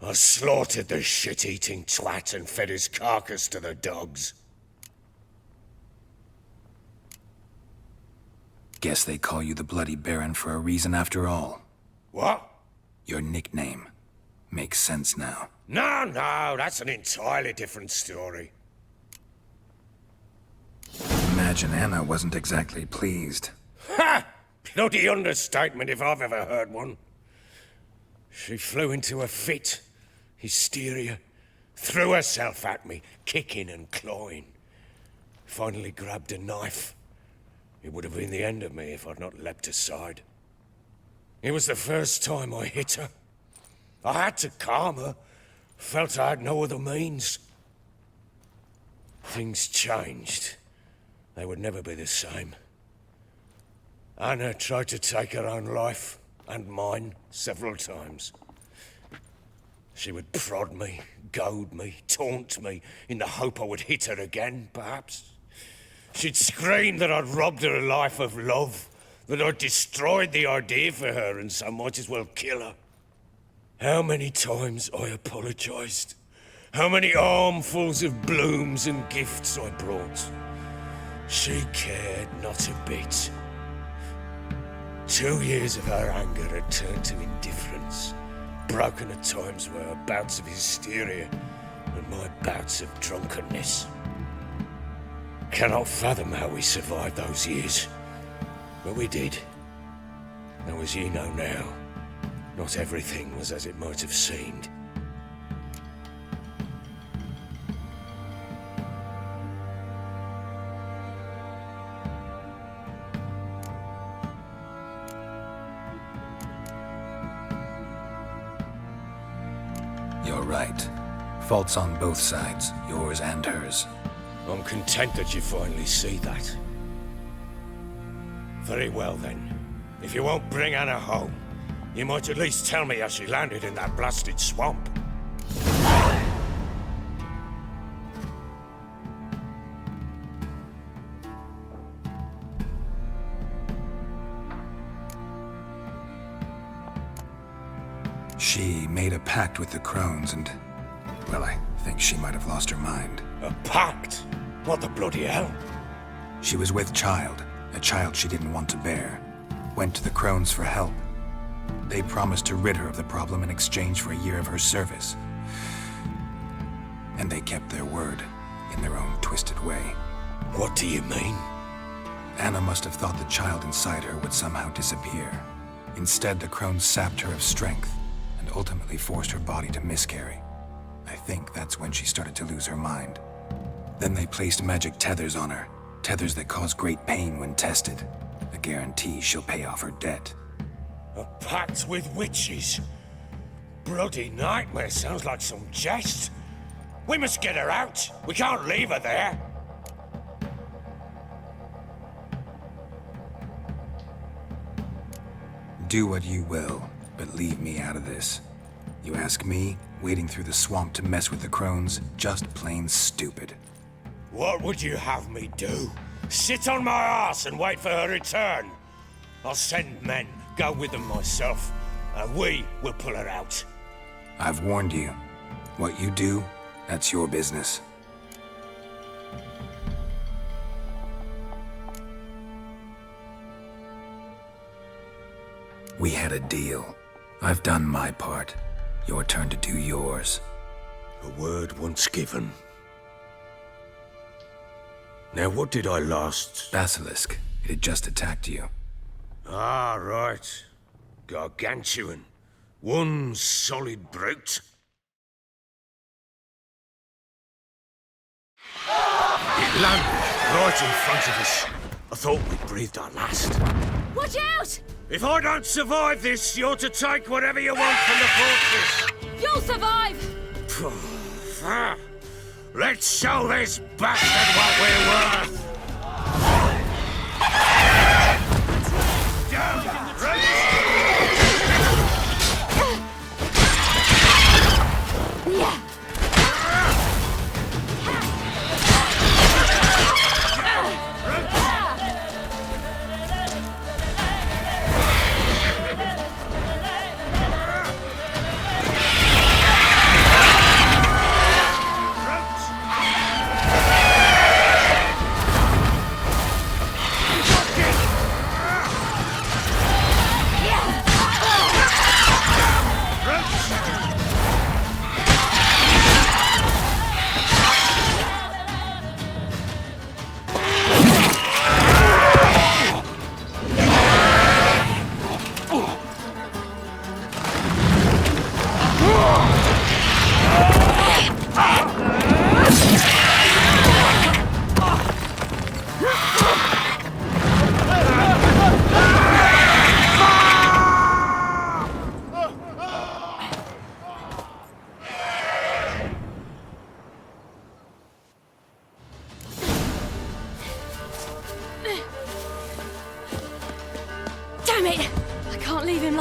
I slaughtered the shit-eating twat and fed his carcass to the dogs. Guess they call you the Bloody Baron for a reason after all. What? Your nickname. Makes sense now. No, that's an entirely different story. Imagine Anna wasn't exactly pleased. Ha! Bloody understatement if I've ever heard one. She flew into a fit. Hysteria. Threw herself at me, kicking and clawing. Finally grabbed a knife. It would have been the end of me if I'd not leapt aside. It was the first time I hit her. I had to calm her. Felt I had no other means. Things changed. They would never be the same. Anna tried to take her own life, and mine, several times. She would prod me, goad me, taunt me, in the hope I would hit her again, perhaps. She'd scream that I'd robbed her life of love, that I'd destroyed the idea for her and so might as well kill her. How many times I apologized. How many armfuls of blooms and gifts I brought. She cared not a bit. 2 years of her anger had turned to indifference, broken at times by her bouts of hysteria and my bouts of drunkenness. Cannot fathom how we survived those years, but we did. Though as you know now, not everything was as it might have seemed. You're right. Faults on both sides, yours and hers. I'm content that you finally see that. Very well then. If you won't bring Anna home, you might at least tell me how she landed in that blasted swamp. She made a pact with the Crones and, well, I think she might have lost her mind. A pact? What the bloody hell? She was with child, a child she didn't want to bear. Went to the Crones for help. They promised to rid her of the problem in exchange for a year of her service. And they kept their word, in their own twisted way. What do you mean? Anna must have thought the child inside her would somehow disappear. Instead, the Crones sapped her of strength, and ultimately forced her body to miscarry. I think that's when she started to lose her mind. Then they placed magic tethers on her, tethers that cause great pain when tested. A guarantee she'll pay off her debt. A pact with witches? Bloody nightmare, sounds like some jest. We must get her out. We can't leave her there. Do what you will, but leave me out of this. You ask me, wading through the swamp to mess with the Crones, just plain stupid. What would you have me do? Sit on my ass and wait for her return? I'll send men, go with them myself, and we will pull her out. I've warned you. What you do, that's your business. We had a deal. I've done my part. Your turn to do yours. A word once given. Now what did I last... Basilisk. It had just attacked you. Ah, right. Gargantuan. One solid brute. It landed right in front of us. I thought we breathed our last. Watch out! If I don't survive this, you're to take whatever you want from the fortress. You'll survive! Let's show this bastard what we're worth! Down!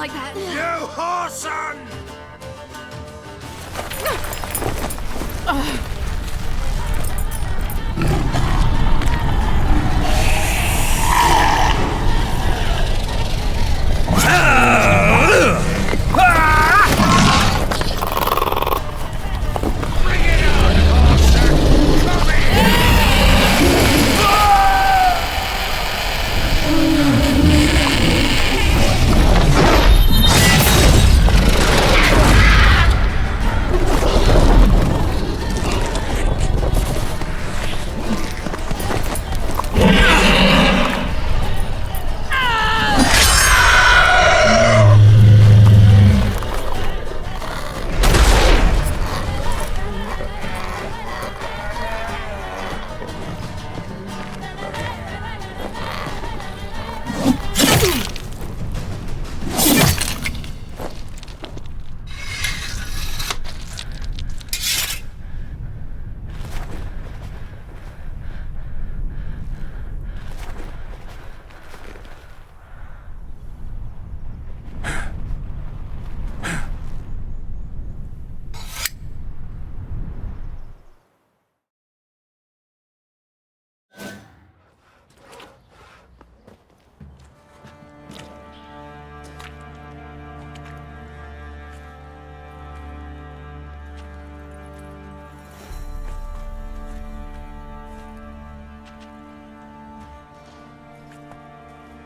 like that. You whoreson!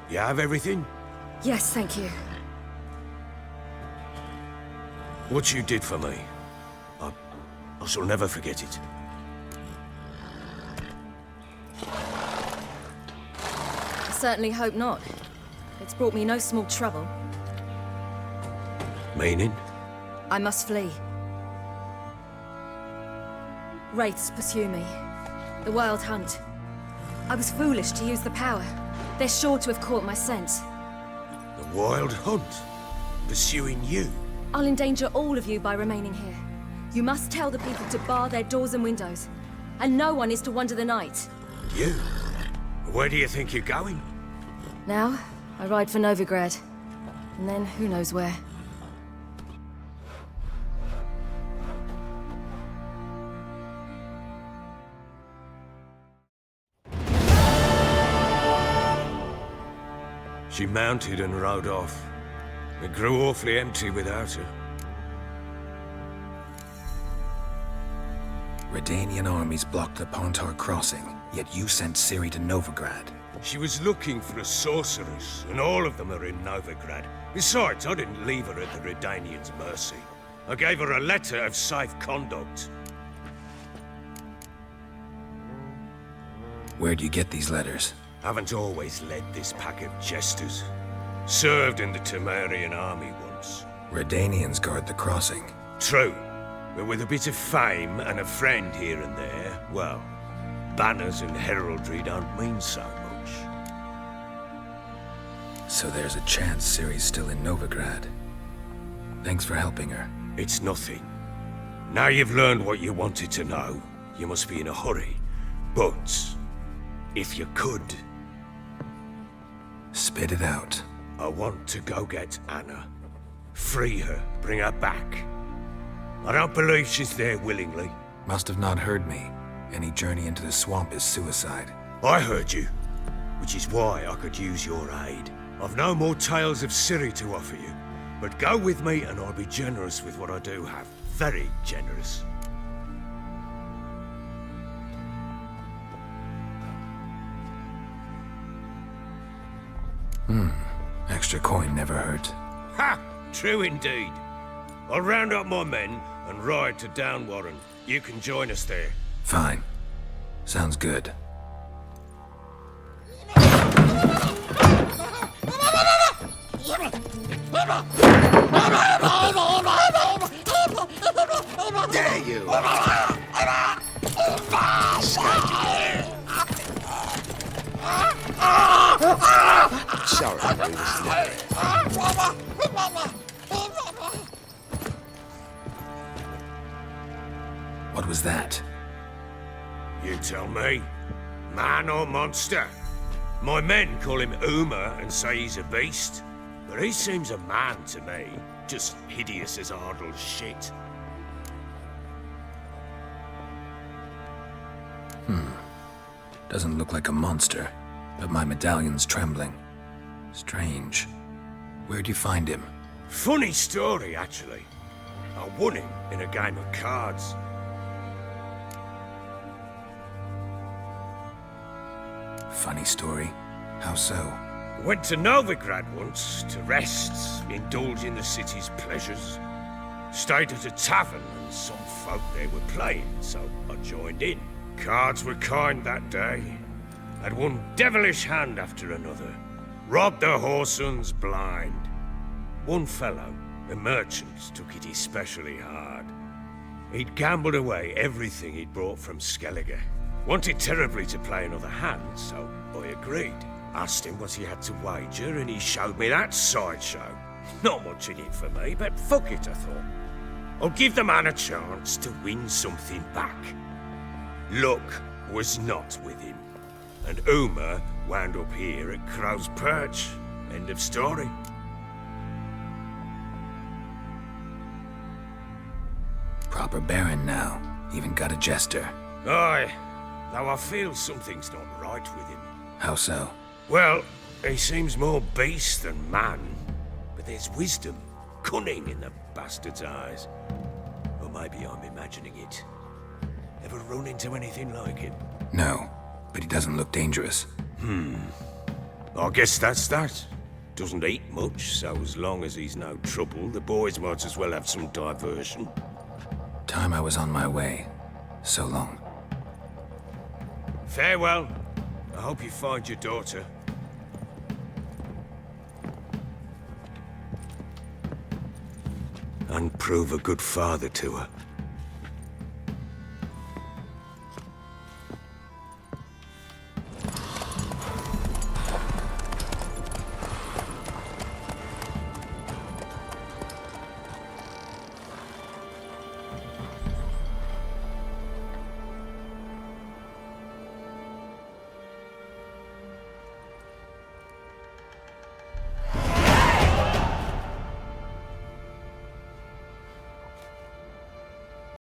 You have everything? Yes, thank you. What you did for me, I shall never forget it. I certainly hope not. It's brought me no small trouble. Meaning? I must flee. Wraiths pursue me. The Wild Hunt. I was foolish to use the power. They're sure to have caught my scent. The Wild Hunt? Pursuing you? I'll endanger all of you by remaining here. You must tell the people to bar their doors and windows. And no one is to wander the night. You? Where do you think you're going? Now, I ride for Novigrad. And then who knows where. She mounted and rode off. It grew awfully empty without her. Redanian armies blocked the Pontar crossing, yet you sent Ciri to Novigrad. She was looking for a sorceress, and all of them are in Novigrad. Besides, I didn't leave her at the Redanians' mercy. I gave her a letter of safe conduct. Where'd you get these letters? Haven't always led this pack of jesters. Served in the Temerian army once. Redanians guard the crossing. True, but with a bit of fame and a friend here and there, well, banners and heraldry don't mean so much. So there's a chance Ciri's still in Novigrad. Thanks for helping her. It's nothing. Now you've learned what you wanted to know, you must be in a hurry. But, if you could... Spit it out. I want to go get Anna. Free her, bring her back. I don't believe she's there willingly. Must have not heard me. Any journey into the swamp is suicide. I heard you, which is why I could use your aid. I've no more tales of Ciri to offer you, but go with me and I'll be generous with what I do have. Very generous. Extra coin never hurt. Ha! True indeed. I'll round up my men and ride to Downwarren. You can join us there. Fine. Sounds good. Dare you! Sorry, we was late. What was that? You tell me. Man or monster? My men call him Uma and say he's a beast. But he seems a man to me. Just hideous as Ardle's shit. Doesn't look like a monster, but my medallion's trembling. Strange. Where'd you find him? Funny story, actually. I won him in a game of cards. Funny story? How so? Went to Novigrad once to rest, indulge in the city's pleasures. Stayed at a tavern and some folk there were playing, so I joined in. Cards were kind that day. Had one devilish hand after another. Robbed the whoresons blind. One fellow, a merchant, took it especially hard. He'd gambled away everything he'd brought from Skellige. Wanted terribly to play another hand, so I agreed. Asked him what he had to wager, and he showed me that sideshow. Not much in it for me, but fuck it, I thought. I'll give the man a chance to win something back. Luck was not with him, and Uma wound up here at Crow's Perch. End of story. Proper baron now. Even got a jester. Aye, though I feel something's not right with him. How so? Well, he seems more beast than man, but there's wisdom, cunning in the bastard's eyes. Or maybe I'm imagining it. Ever run into anything like him? No, but he doesn't look dangerous. I guess that's that. Doesn't eat much, so as long as he's no trouble, the boys might as well have some diversion. Time I was on my way. So long. Farewell. I hope you find your daughter. And prove a good father to her.